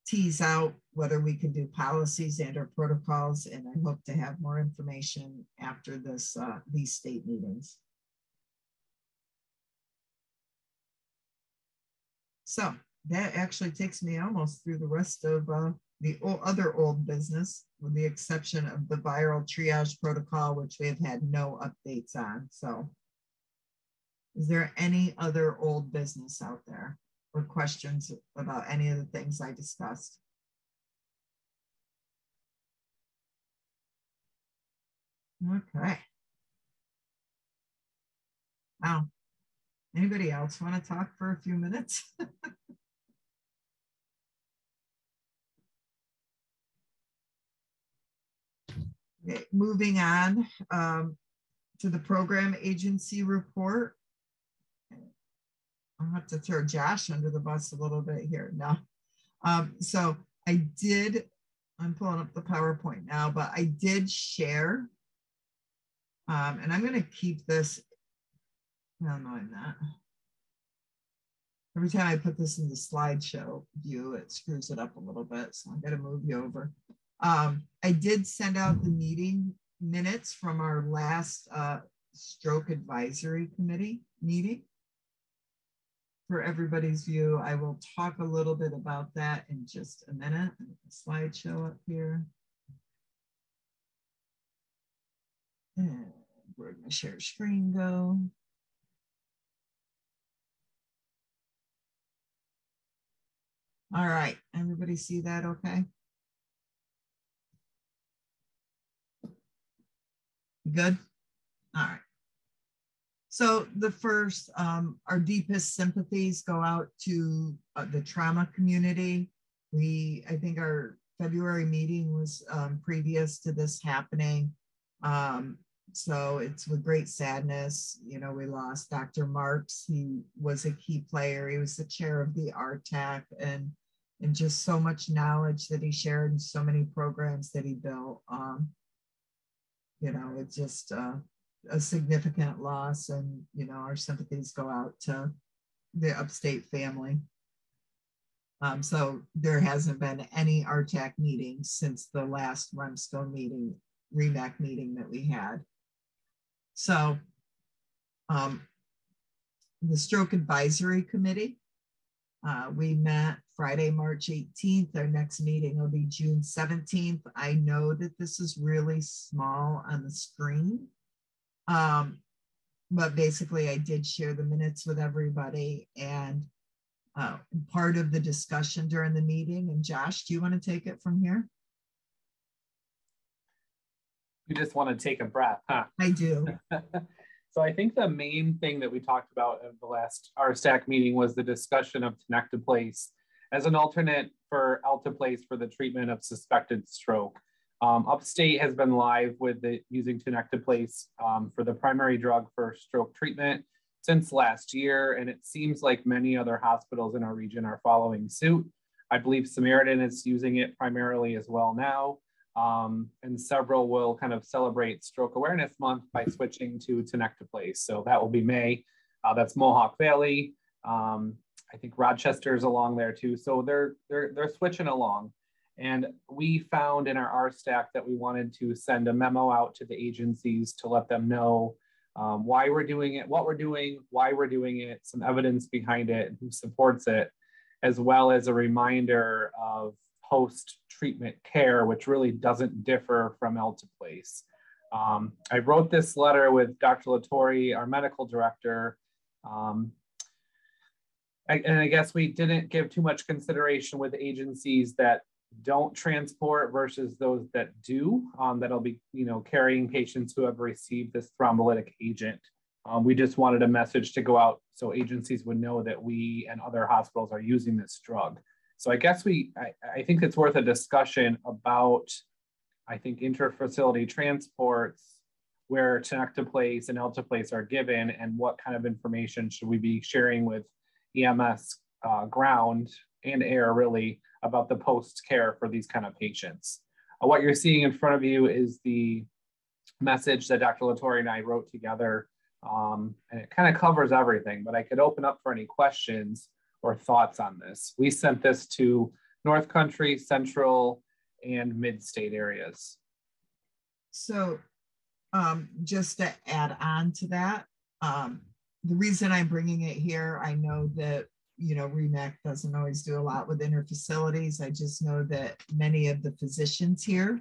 tease out whether we can do policies and or protocols. And I hope to have more information after this, these state meetings. So that actually takes me almost through the rest of the other old business, with the exception of the viral triage protocol, which we have had no updates on. So is there any other old business out there or questions about any of the things I discussed? Okay. Wow. Anybody else want to talk for a few minutes? Okay, moving on to the program agency report. I'll have to throw Josh under the bus a little bit here. No. So I'm pulling up the PowerPoint now, but I did share, and I'm going to keep this. No, no, I'm not. Every time I put this in the slideshow view, it screws it up a little bit. So I'm going to move you over. I did send out the meeting minutes from our last stroke advisory committee meeting for everybody's view. I will talk a little bit about that in just a minute. Slideshow up here. And where'd my share screen go? All right, everybody see that okay? Good? All right. So the first, our deepest sympathies go out to the trauma community. I think our February meeting was previous to this happening. So it's with great sadness, you know, we lost Dr. Marks. He was a key player. He was the chair of the RTAC, and just so much knowledge that he shared and so many programs that he built. You know, it's just a significant loss, and, you know, our sympathies go out to the Upstate family. So there hasn't been any RTAC meetings since the last REMSCO meeting, REMAC meeting that we had. So the Stroke Advisory Committee, we met Friday, March 18th. Our next meeting will be June 17th. I know that this is really small on the screen, but basically I did share the minutes with everybody, and part of the discussion during the meeting. And Josh, do you want to take it from here? You just want to take a breath, huh? I do. So I think the main thing that we talked about at the last RSTAC meeting was the discussion of tenecteplase as an alternate for alteplase for the treatment of suspected stroke. Upstate has been live with using tenecteplase for the primary drug for stroke treatment since last year, and it seems like many other hospitals in our region are following suit. I believe Samaritan is using it primarily as well now. And several will kind of celebrate Stroke Awareness Month by switching to tenecteplase. So that will be May. That's Mohawk Valley. I think Rochester is along there too. So they're switching along. And we found in our RSTAC that we wanted to send a memo out to the agencies to let them know why we're doing it, what we're doing, why we're doing it, some evidence behind it, who supports it, as well as a reminder of post-treatment care, which really doesn't differ from alteplase. I wrote this letter with Dr. Latore, our medical director, and I guess we didn't give too much consideration with agencies that don't transport versus those that do, that'll be, carrying patients who have received this thrombolytic agent. We just wanted a message to go out so agencies would know that we and other hospitals are using this drug. So I guess I think it's worth a discussion about, I think, interfacility transports where tenecteplase and alteplase are given, and what kind of information should we be sharing with EMS ground and air, really, about the post-care for these kind of patients. What you're seeing in front of you is the message that Dr. Latore and I wrote together, and it kind of covers everything, but I could open up for any questions or thoughts on this. We sent this to North Country, Central, and Mid-State areas. So just to add on to that, the reason I'm bringing it here, I know that, REMAC doesn't always do a lot with interfacilities. I just know that many of the physicians here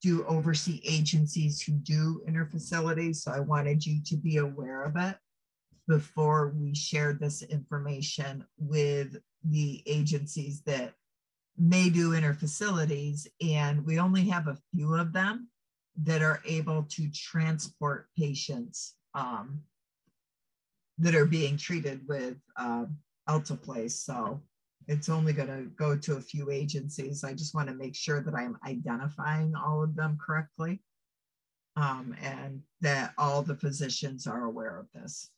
do oversee agencies who do interfacilities. So I wanted you to be aware of it before we share this information with the agencies that may do interfacilities. And we only have a few of them that are able to transport patients that are being treated with alteplase. So it's only going to go to a few agencies. I just want to make sure that I'm identifying all of them correctly, and that all the physicians are aware of this.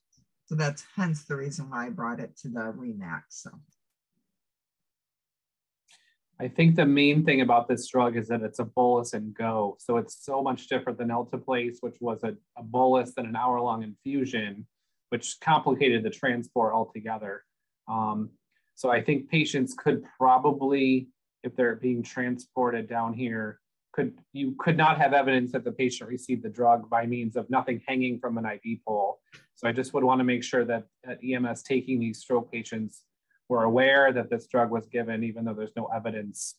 So that's hence the reason why I brought it to the REMAC. So I think the main thing about this drug is that it's a bolus and go. So it's so much different than alteplase, which was a bolus and an hour-long infusion, which complicated the transport altogether. So I think patients could probably, if they're being transported down here, you could not have evidence that the patient received the drug by means of nothing hanging from an IV pole. So I just would want to make sure that at EMS taking these stroke patients were aware that this drug was given, even though there's no evidence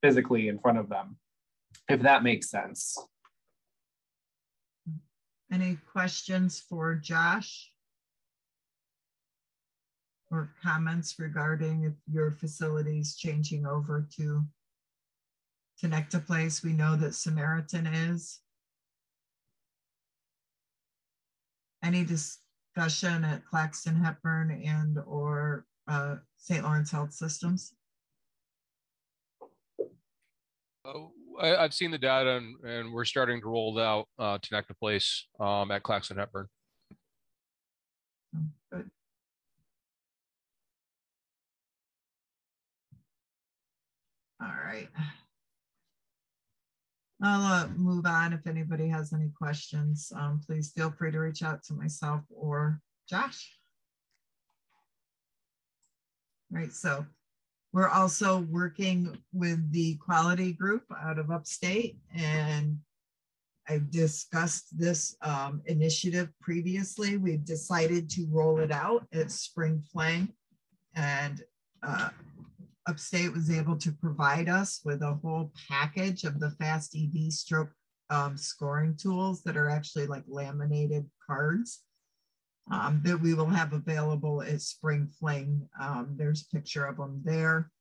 physically in front of them, if that makes sense. Any questions for Josh? Or comments regarding if your facility is changing over to tenecteplase? We know that Samaritan is. Any discussion at Claxton Hepburn and or St. Lawrence Health Systems? I've seen the data, and we're starting to roll out tenecteplase at Claxton Hepburn. Good. All right. I'll move on. If anybody has any questions, please feel free to reach out to myself or Josh. All right, so We're also working with the quality group out of upstate, and I've discussed this initiative previously. We've decided to roll it out at Spring Fling, and upstate was able to provide us with a whole package of the Fast ED stroke scoring tools that are actually like laminated cards that we will have available at Spring Fling. There's a picture of them there.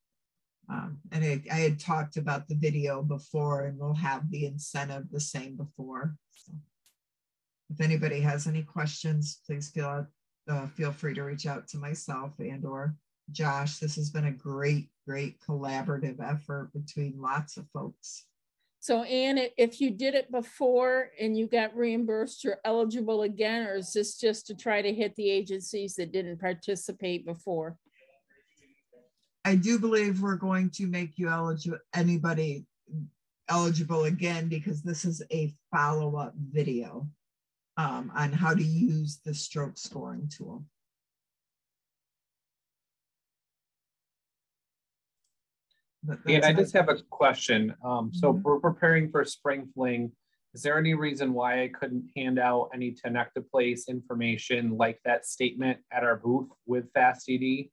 And I had talked about the video before, and we'll have the incentive the same before. So if anybody has any questions, please feel free to reach out to myself and or Josh. This has been a great collaborative effort between lots of folks. So Ann, if you did it before and you got reimbursed, you're eligible again, or is this just to try to hit the agencies that didn't participate before? I do believe we're going to make you anybody eligible again, because this is a follow-up video on how to use the stroke scoring tool. And I just have a question. So we're preparing for Spring Fling. Is there any reason why I couldn't hand out any Tenectaplace information like that statement at our booth with Fast ED?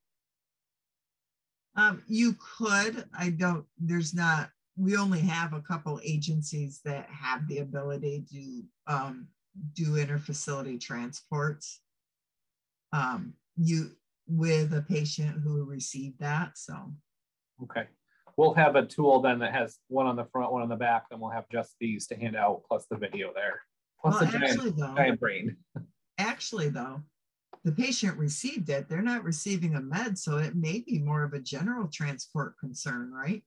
You could. We only have a couple agencies that have the ability to do interfacility transports with a patient who received that. So okay. We'll have a tool then that has one on the front, one on the back, then we'll have just these to hand out, plus the video there. Plus the giant brain. Actually though, the patient received it. They're not receiving a med, so it may be more of a general transport concern, right?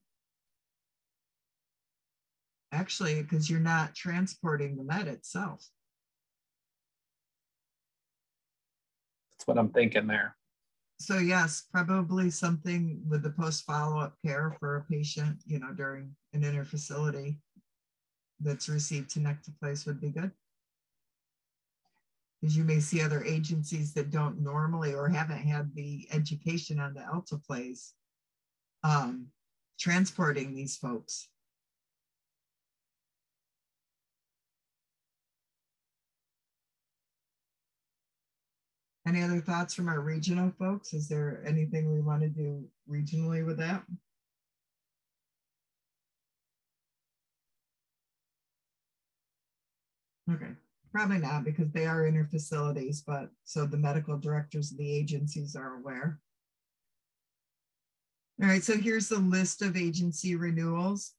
Actually, because you're not transporting the med itself. That's what I'm thinking there. So yes, probably something with the post follow-up care for a patient, during an interfacility that's received Tenectaplace would be good. Because you may see other agencies that don't normally or haven't had the education on the Alteplase transporting these folks. Any other thoughts from our regional folks? Is there anything we want to do regionally with that? Okay, probably not, because they are interfacilities, but so the medical directors of the agencies are aware. All right, so here's the list of agency renewals.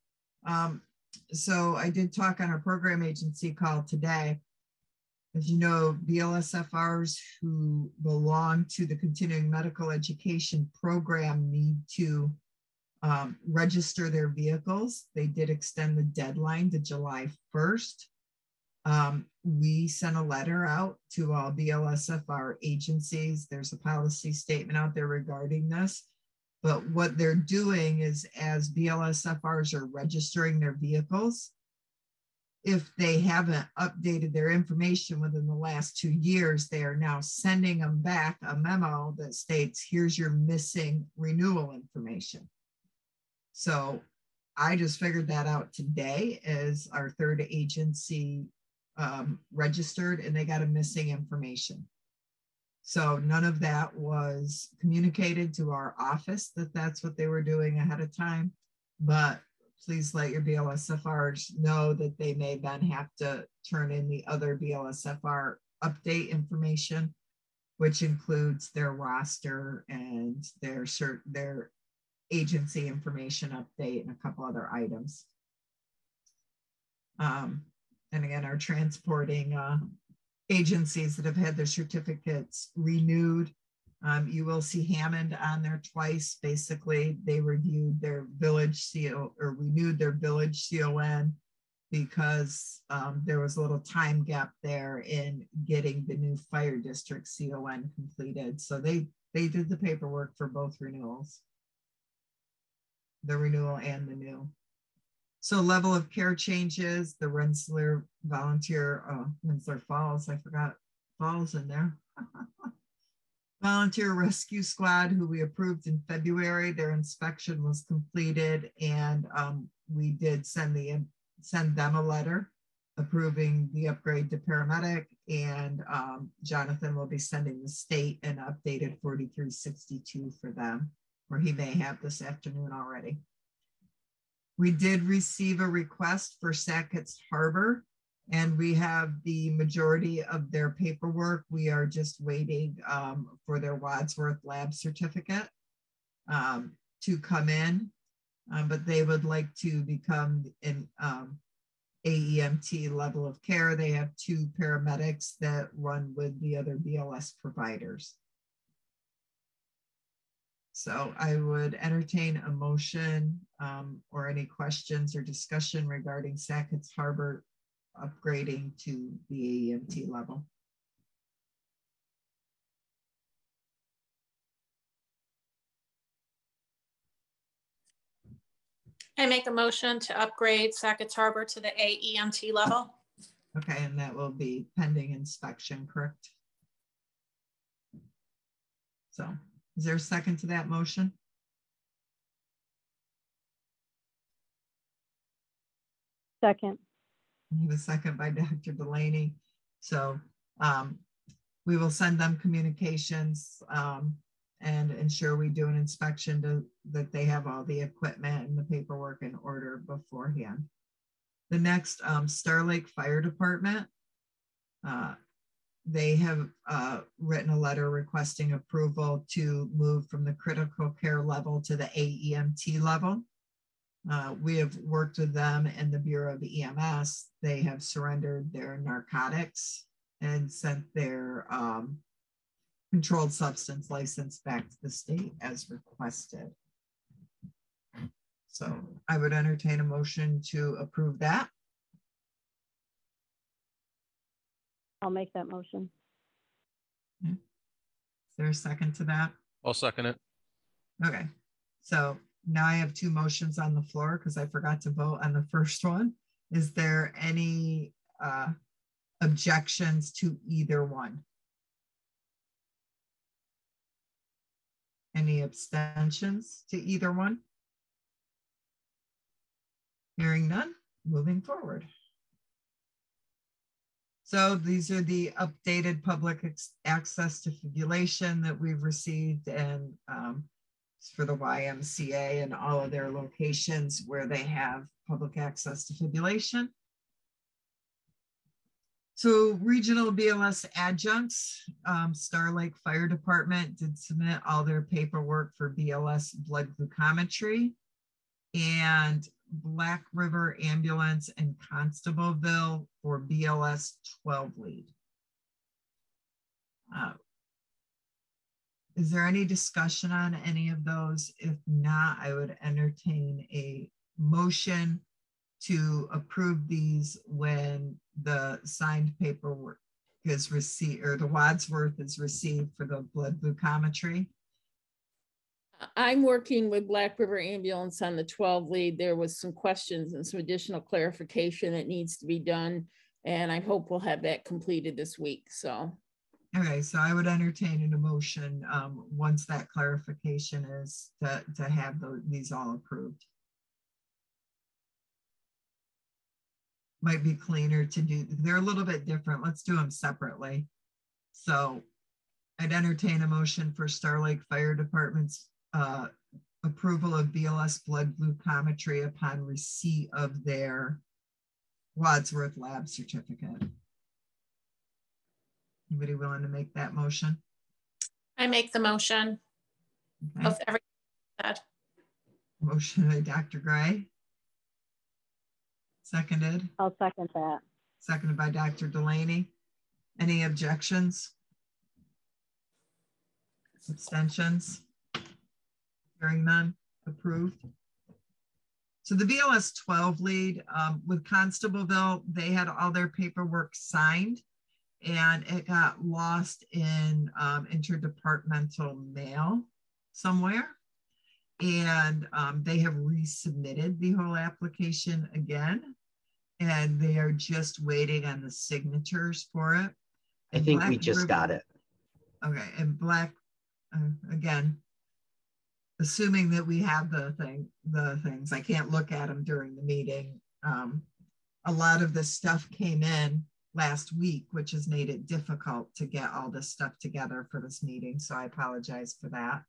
So I did talk on our program agency call today. As you know, BLSFRs who belong to the continuing medical education program need to register their vehicles. They did extend the deadline to July 1st. We sent a letter out to all BLSFR agencies. There's a policy statement out there regarding this. But what they're doing is, as BLSFRs are registering their vehicles, if they haven't updated their information within the last 2 years, they are now sending them back a memo that states, here's your missing renewal information. So I just figured that out today as our third agency registered, and they got a missing information. So none of that was communicated to our office that that's what they were doing ahead of time, but please let your BLSFRs know that they may then have to turn in the other BLSFR update information, which includes their roster and their agency information update and a couple other items. And again, our transporting agencies that have had their certificates renewed. You will see Hammond on there twice. Basically, they reviewed their village CO or renewed their village CON because there was a little time gap there in getting the new fire district CON completed. So they did the paperwork for both renewals, the renewal and the new. So level of care changes, the Rensselaer Volunteer, Rensselaer Falls, I forgot Falls in there. Volunteer Rescue Squad, who we approved in February, their inspection was completed, and we did send them a letter approving the upgrade to paramedic, and Jonathan will be sending the state an updated 4362 for them, or he may have this afternoon already. We did receive a request for Sackett's Harbor, and we have the majority of their paperwork. We are just waiting for their Wadsworth lab certificate to come in, but they would like to become an AEMT level of care. They have 2 paramedics that run with the other BLS providers. So I would entertain a motion or any questions or discussion regarding Sackett's Harbor upgrading to the AEMT level. I make a motion to upgrade Sackett's Harbor to the AEMT level. Okay, and that will be pending inspection, correct? So is there a second to that motion? Second. We have a second by Dr. Delaney. So we will send them communications and ensure we do an inspection that they have all the equipment and the paperwork in order beforehand. The next, Star Lake Fire Department, they have written a letter requesting approval to move from the critical care level to the AEMT level. We have worked with them and the Bureau of EMS. They have surrendered their narcotics and sent their controlled substance license back to the state as requested. So I would entertain a motion to approve that. I'll make that motion. Is there a second to that? I'll second it. Okay, so now I have 2 motions on the floor because I forgot to vote on the first one. Is there any objections to either one? Any abstentions to either one? Hearing none, moving forward. So these are the updated public access to fibrillation that we've received, and for the YMCA and all of their locations where they have public access to fibrillation. So regional BLS adjuncts, Star Lake Fire Department did submit all their paperwork for BLS blood glucometry, and Black River Ambulance and Constableville for BLS 12 lead. Is there any discussion on any of those? If not, I would entertain a motion to approve these when the signed paperwork is received, or the Wadsworth is received for the blood glucometry. I'm working with Black River Ambulance on the 12 lead. There was some questions and some additional clarification that needs to be done, and I hope we'll have that completed this week. So, okay, so I would entertain an emotion once that clarification is to have these all approved. Might be cleaner to do. They're a little bit different. Let's do them separately. So I'd entertain a motion for Star Lake Fire Department's approval of BLS blood glucometry upon receipt of their Wadsworth lab certificate. Anybody willing to make that motion? I make the motion of everything said. Motion by Dr. Gray. Seconded. I'll second that. Seconded by Dr. Delaney. Any objections? Abstentions? Hearing none, approved. So the BLS 12 lead with Constableville, they had all their paperwork signed and it got lost in interdepartmental mail somewhere. And they have resubmitted the whole application again, and they are just waiting on the signatures for it. I think we just got it. Okay, and Black again, assuming that we have the things, I can't look at them during the meeting. A lot of this stuff came in last week, which has made it difficult to get all this stuff together for this meeting. So I apologize for that.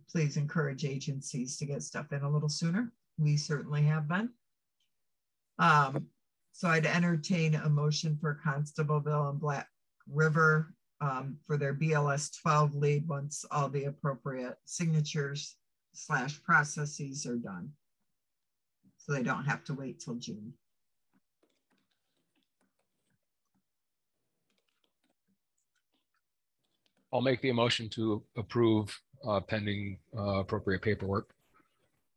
Please encourage agencies to get stuff in a little sooner. We certainly have been. So I'd entertain a motion for Constableville and Black River for their BLS 12 lead once all the appropriate signatures / processes are done. So they don't have to wait till June. I'll make the motion to approve pending appropriate paperwork.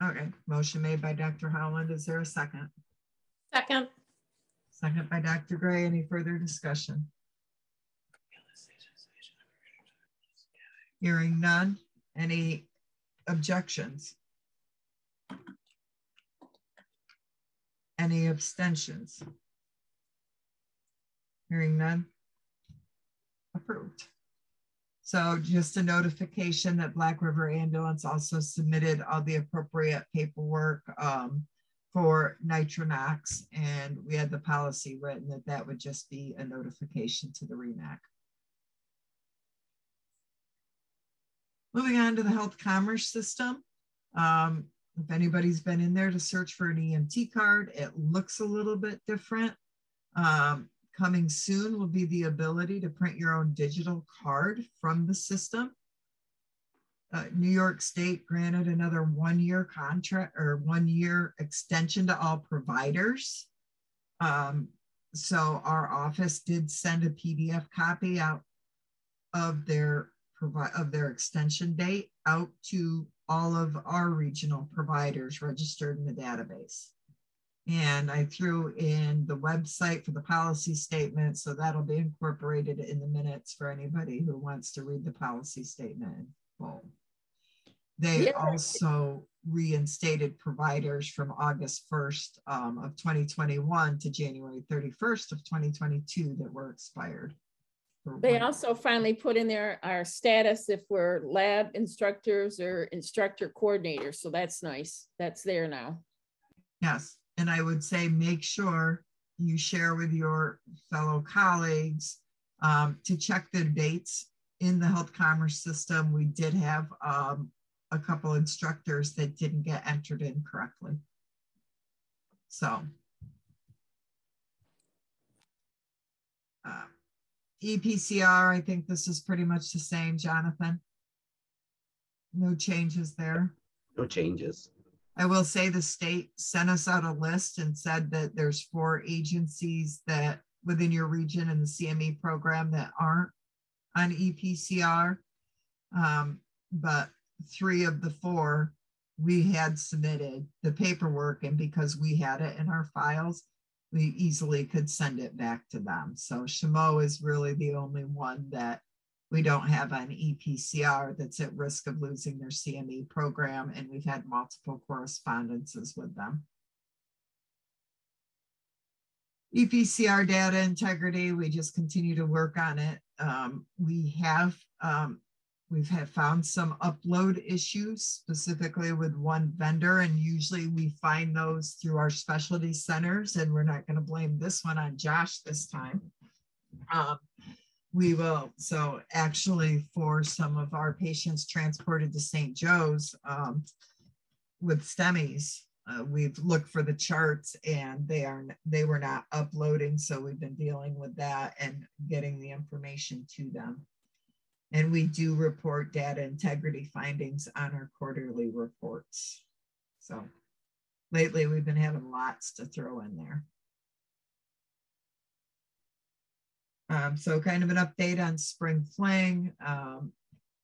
Okay, motion made by Dr. Howland. Is there a second? Second. Second by Dr. Gray. Any further discussion? Hearing none. Any objections? Any abstentions? Hearing none. Approved. So just a notification that Black River Ambulance also submitted all the appropriate paperwork for Nitronox, and we had the policy written that would just be a notification to the REMAC. Moving on to the health commerce system. If anybody's been in there to search for an EMT card, it looks a little bit different. Coming soon will be the ability to print your own digital card from the system. New York State granted another 1-year contract or 1-year extension to all providers. So our office did send a PDF copy out of their extension date out to all of our regional providers registered in the database. And I threw in the website for the policy statement, so that'll be incorporated in the minutes for anybody who wants to read the policy statement in full. They also reinstated providers from August 1st of 2021 to January 31st of 2022 that were expired. They also finally put in there our status if we're lab instructors or instructor coordinators. So that's nice. That's there now. Yes. And I would say make sure you share with your fellow colleagues to check the dates in the health commerce system. We did have a couple instructors that didn't get entered in correctly. So EPCR, I think this is pretty much the same, Jonathan. No changes there. No changes. I will say the state sent us out a list and said that there's 4 agencies that within your region in the CME program that aren't on EPCR. But 3 of the 4 we had submitted the paperwork, and because we had it in our files, we easily could send it back to them. So Chameau is really the only one that we don't have on EPCR that's at risk of losing their CME program, and we've had multiple correspondences with them. EPCR data integrity, we just continue to work on it. We've found some upload issues, specifically with one vendor, and usually we find those through our specialty centers, and we're not going to blame this one on Josh this time. We will. So actually for some of our patients transported to St. Joe's with STEMIs, we've looked for the charts and they were not uploading. So we've been dealing with that and getting the information to them. And we do report data integrity findings on our quarterly reports. So lately we've been having lots to throw in there. So kind of an update on Spring Fling.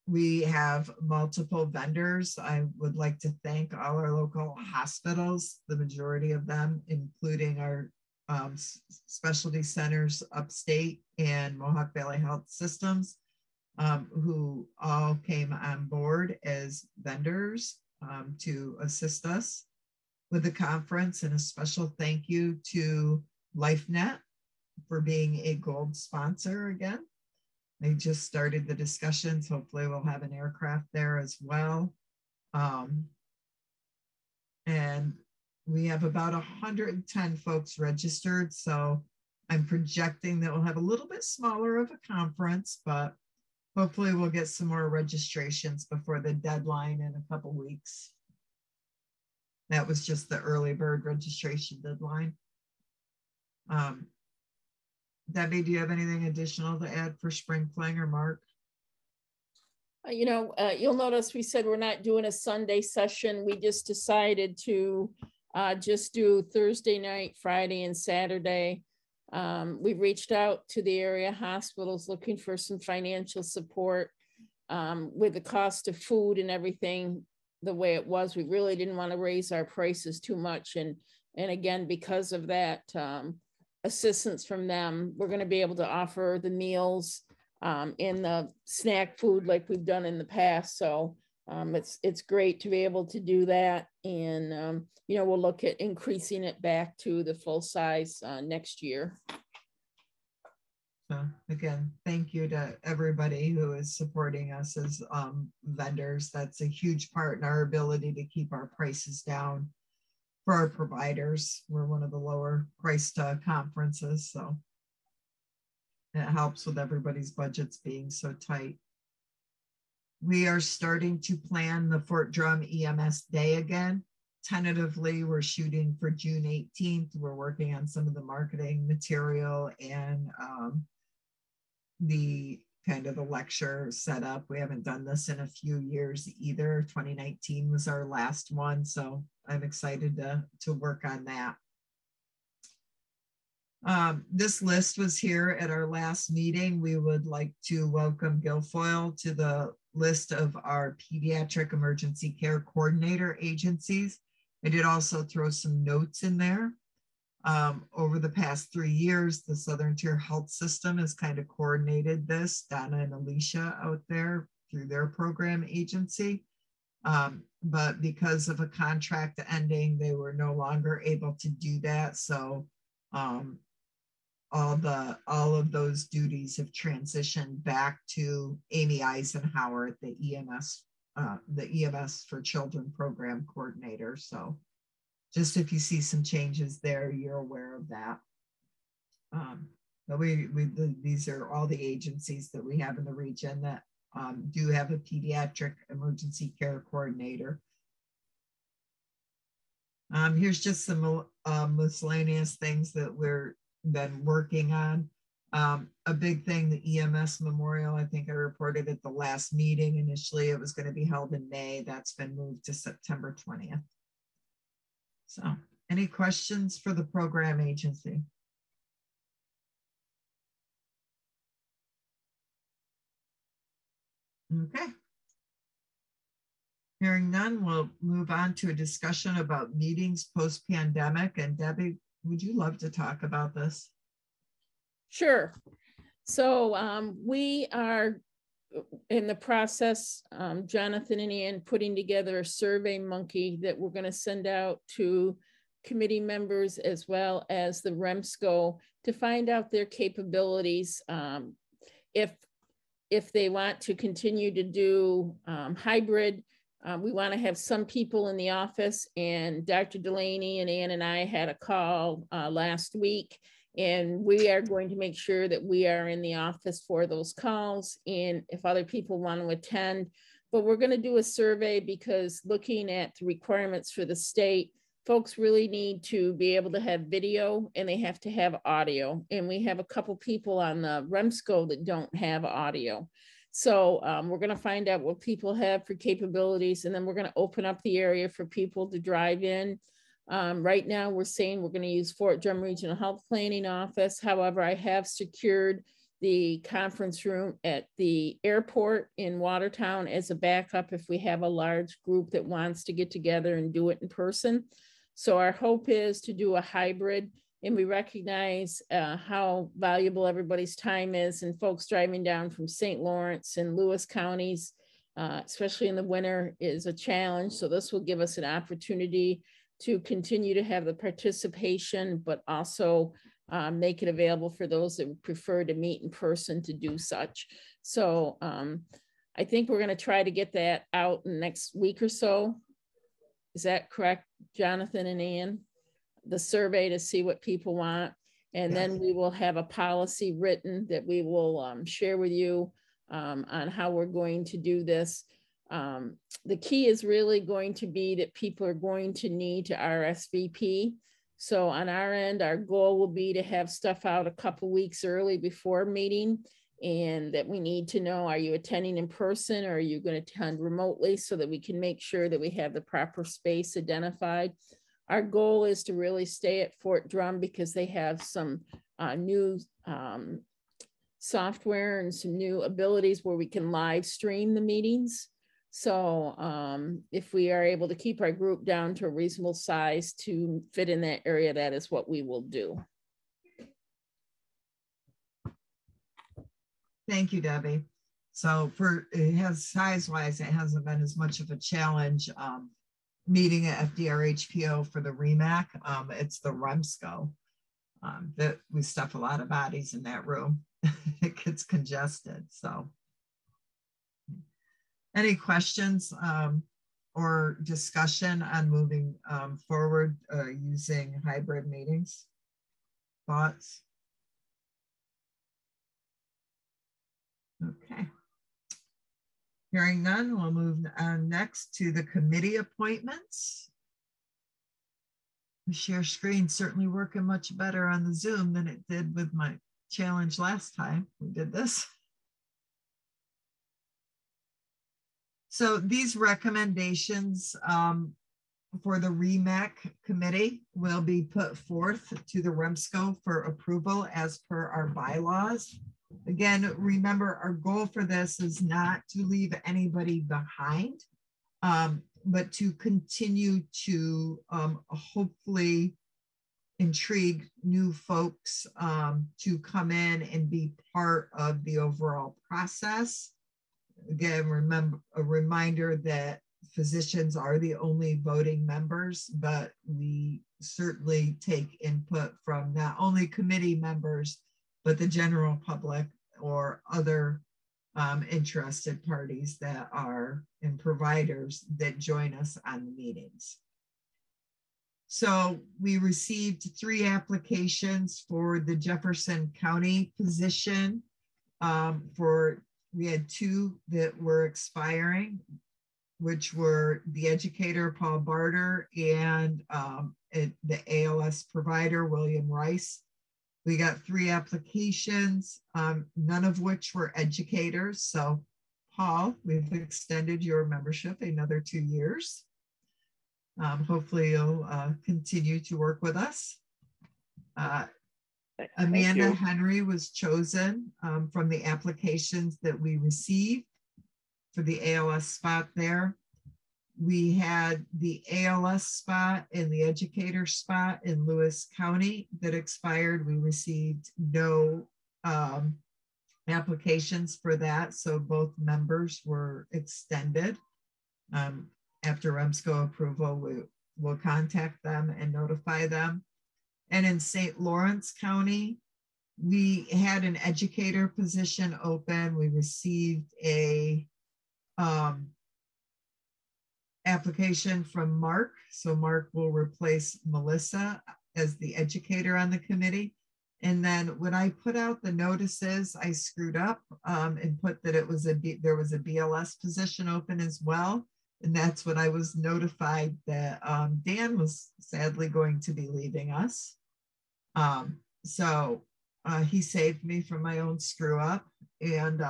We have multiple vendors. I would like to thank all our local hospitals, the majority of them, including our specialty centers upstate and Mohawk Valley Health Systems, who all came on board as vendors to assist us with the conference. And a special thank you to LifeNet for being a gold sponsor again. They just started the discussions. Hopefully we'll have an aircraft there as well. And we have about 110 folks registered. So I'm projecting that we'll have a little bit smaller of a conference, but hopefully we'll get some more registrations before the deadline in a couple weeks. That was just the early bird registration deadline. Debbie, do you have anything additional to add for Spring Fling or Mark? You'll notice we said we're not doing a Sunday session. We just decided to just do Thursday night, Friday, and Saturday. We reached out to the area hospitals looking for some financial support with the cost of food and everything the way it was. We really didn't want to raise our prices too much. And again, because of that assistance from them, we're going to be able to offer the meals and the snack food like we've done in the past. So it's great to be able to do that. And, we'll look at increasing it back to the full size next year. So again, thank you to everybody who is supporting us as vendors. That's a huge part in our ability to keep our prices down for our providers. We're one of the lower priced conferences, so it helps with everybody's budgets being so tight. We are starting to plan the Fort Drum EMS Day again. Tentatively, we're shooting for June 18th. We're working on some of the marketing material and the kind of the lecture setup. We haven't done this in a few years either. 2019 was our last one, so I'm excited to work on that. This list was here at our last meeting. We would like to welcome Guilfoyle to the list of our pediatric emergency care coordinator agencies. I did also throw some notes in there. Over the past 3 years, the Southern Tier Health System has kind of coordinated this, Donna and Alicia out there through their program agency. But because of a contract ending, they were no longer able to do that. So all of those duties have transitioned back to Amy Eisenhower at the EMS for Children program coordinator. So just if you see some changes there, you're aware of that. But these are all the agencies that we have in the region that do have a pediatric emergency care coordinator. Here's just some miscellaneous things that we've been working on. A big thing, the EMS Memorial, I think I reported at the last meeting. Initially, it was going to be held in May. That's been moved to September 20th. So, any questions for the program agency? Okay. Hearing none, we'll move on to a discussion about meetings post-pandemic. And Debbie, would you love to talk about this? Sure. So we are in the process, Jonathan and Ian, putting together a Survey Monkey that we're going to send out to committee members as well as the REMSCO to find out their capabilities. If they want to continue to do hybrid, we want to have some people in the office, and Dr. Delaney and Ann and I had a call last week, and we are going to make sure that we are in the office for those calls and if other people want to attend. But we're going to do a survey because looking at the requirements for the state, folks really need to be able to have video and they have to have audio. And we have a couple people on the REMSCO that don't have audio. So we're going to find out what people have for capabilities, and then we're going to open up the area for people to drive in. Right now, we're saying we're going to use Fort Drum Regional Health Planning Office. However, I have secured the conference room at the airport in Watertown as a backup if we have a large group that wants to get together and do it in person. So our hope is to do a hybrid, and we recognize how valuable everybody's time is, and folks driving down from St. Lawrence and Lewis counties, especially in the winter, is a challenge. So this will give us an opportunity to continue to have the participation, but also make it available for those that would prefer to meet in person to do such. So I think we're going to try to get that out in the next week or so. Is that correct, Jonathan and Ann? The survey to see what people want. And then we will have a policy written that we will share with you on how we're going to do this. The key is really going to be that people are going to need to RSVP. So on our end, our goal will be to have stuff out a couple weeks early before meeting, and that we need to know, are you attending in person or are you going to attend remotely, so that we can make sure that we have the proper space identified. Our goal is to really stay at Fort Drum because they have some new software and some new abilities where we can live stream the meetings. So if we are able to keep our group down to a reasonable size to fit in that area, that is what we will do. Thank you, Debbie. So it has size-wise, it hasn't been as much of a challenge meeting at FDRHPO for the REMAC. It's the REMSCO that we stuff a lot of bodies in that room. It gets congested. So any questions or discussion on moving forward using hybrid meetings? Thoughts? Okay. Hearing none, we'll move on next to the committee appointments. The share screen certainly working much better on the Zoom than it did with my challenge last time we did this. So these recommendations for the REMAC committee will be put forth to the REMSCO for approval as per our bylaws. Again, remember, our goal for this is not to leave anybody behind, but to continue to hopefully intrigue new folks to come in and be part of the overall process. Again, remember, a reminder that physicians are the only voting members, but we certainly take input from not only committee members, but the general public or other interested parties that are and providers that join us on the meetings. So we received 3 applications for the Jefferson County position. We had 2 that were expiring, which were the educator, Paul Barter, and the ALS provider, William Rice. We got 3 applications, none of which were educators. So Paul, we've extended your membership another 2 years. Hopefully you'll continue to work with us. Amanda Henry was chosen from the applications that we received for the ALS spot there. We had the ALS spot and the educator spot in Lewis County that expired. We received no applications for that, so both members were extended. After REMSCO approval, we will contact them and notify them. And in St. Lawrence County, we had an educator position open. We received a application from Mark. So Mark will replace Melissa as the educator on the committee. And then when I put out the notices, I screwed up and put that it was there was a BLS position open as well. And that's when I was notified that Dan was sadly going to be leaving us. So he saved me from my own screw up. And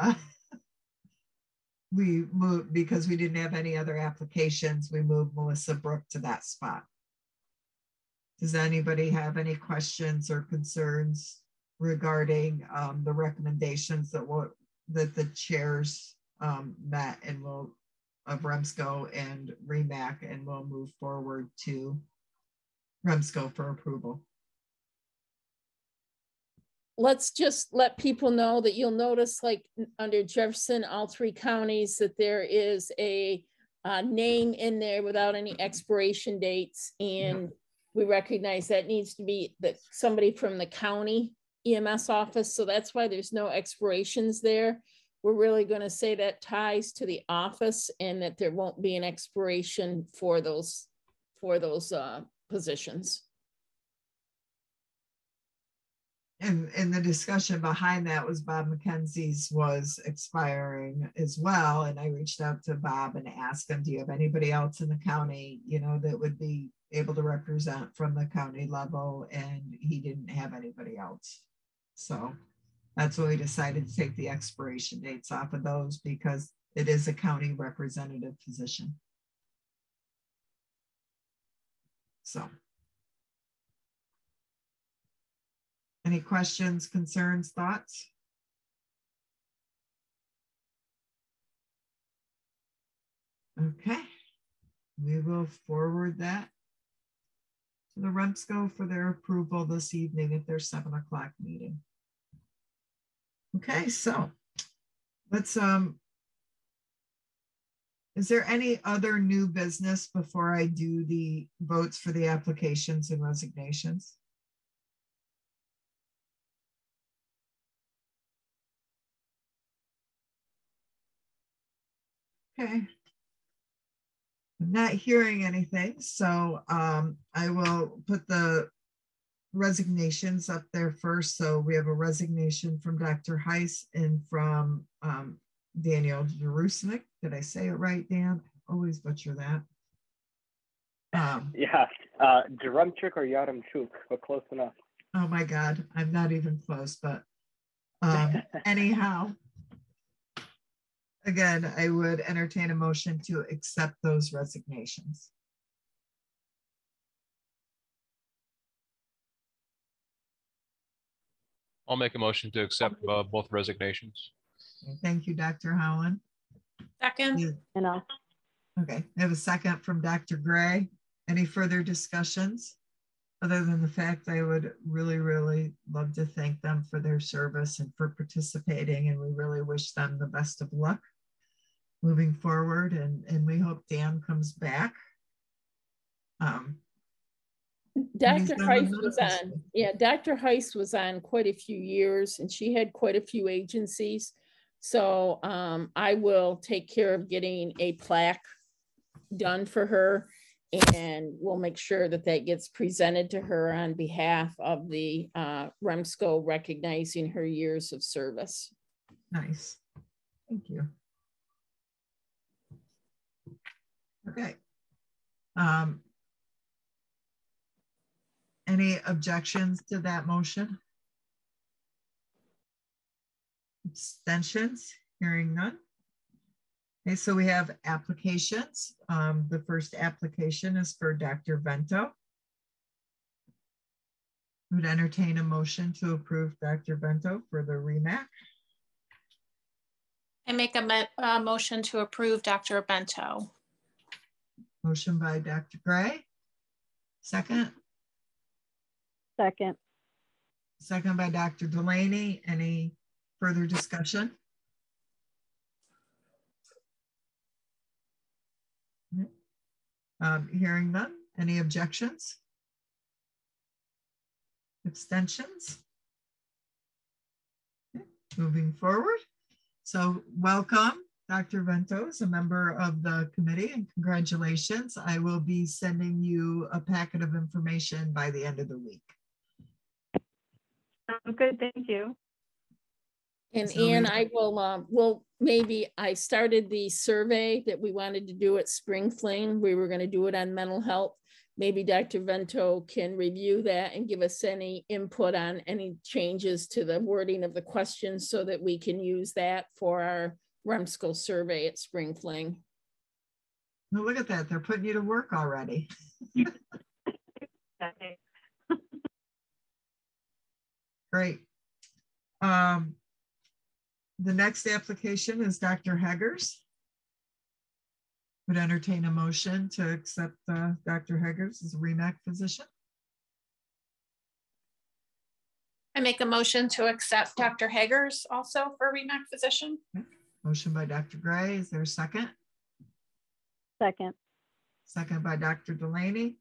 we moved, because we didn't have any other applications, we moved Melissa Brook to that spot. Does anybody have any questions or concerns regarding the recommendations that the chairs met and will of REMSCO and REMAC, and we'll move forward to REMSCO for approval? Let's just let people know that you'll notice, like under Jefferson, all 3 counties, that there is a name in there without any expiration dates. And we recognize that needs to be somebody from the county EMS office. So that's why there's no expirations there. We're really going to say that ties to the office and that there won't be an expiration for those positions. And the discussion behind that was Bob McKenzie's was expiring as well. And I reached out to Bob and asked him, do you have anybody else in the county, you know, that would be able to represent from the county level? And he didn't have anybody else. So that's why we decided to take the expiration dates off of those, because it is a county representative position. So. Any questions, concerns, thoughts? Okay, we will forward that to the REMSCO for their approval this evening at their 7 o'clock meeting. Okay, so let's, is there any other new business before I do the votes for the applications and resignations? Okay. I'm not hearing anything, so I will put the resignations up there first. So we have a resignation from Dr. Heiss and from Daniel Jerusnik. Did I say it right, Dan? I always butcher that. Yeah, Jarumchuk or Yaremchuk, but close enough. Oh my God, I'm not even close, but anyhow. Again, I would entertain a motion to accept those resignations. I'll make a motion to accept both resignations. Thank you, Dr. Howland. Second. Okay, I have a second from Dr. Gray. Any further discussions? Other than the fact I would really, really love to thank them for their service and for participating, and we really wish them the best of luck moving forward, and we hope Dan comes back. Dr. Heiss was on, yeah, Dr. Heiss was on quite a few years, and she had quite a few agencies. So I will take care of getting a plaque done for her, and we'll make sure that that gets presented to her on behalf of the REMSCO, recognizing her years of service. Nice, thank you. Okay. Any objections to that motion? Abstentions? Hearing none. Okay, so we have applications. The first application is for Dr. Vento. I would entertain a motion to approve Dr. Vento for the REMAC. I make a motion to approve Dr. Bento. Motion by Dr. Gray. Second. Second. Second by Dr. Delaney. Any further discussion? Hearing none. Any objections? Abstentions? Okay. Moving forward. So welcome, Dr. Vento is a member of the committee, and congratulations. I will be sending you a packet of information by the end of the week. Good, thank you. And So Ann, I will, maybe I started the survey that we wanted to do at Spring Fling. We were going to do it on mental health. Maybe Dr. Vento can review that and give us any input on any changes to the wording of the questions so that we can use that for our REMSCO survey at Spring Fling. Oh, look at that. They're putting you to work already. Great. The next application is Dr. Heggers. Would entertain a motion to accept Dr. Heggers as a REMAC physician. I make a motion to accept Dr. Heggers also for REMAC physician. Okay. Motion by Dr. Gray. Is there a second? Second. Second by Dr. Delaney.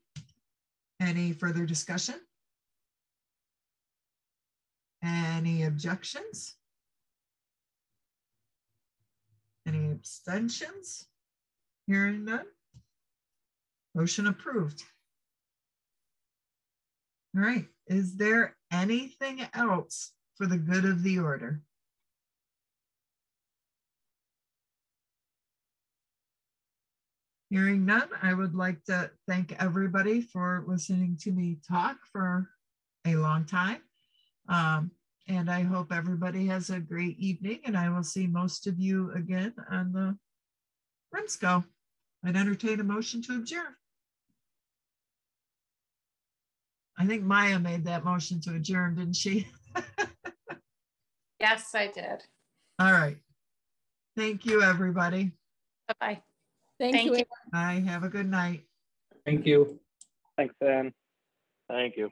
Any further discussion? Any objections? Any abstentions? Hearing none. Motion approved. All right, is there anything else for the good of the order? Hearing none, I would like to thank everybody for listening to me talk for a long time. And I hope everybody has a great evening, and I will see most of you again on the REMSCO. I'd entertain a motion to adjourn. I think Maya made that motion to adjourn, didn't she? Yes, I did. All right. Thank you, everybody. Bye-bye. Thank you. Bye. Have a good night. Thank you. Thanks, Dan. Thank you.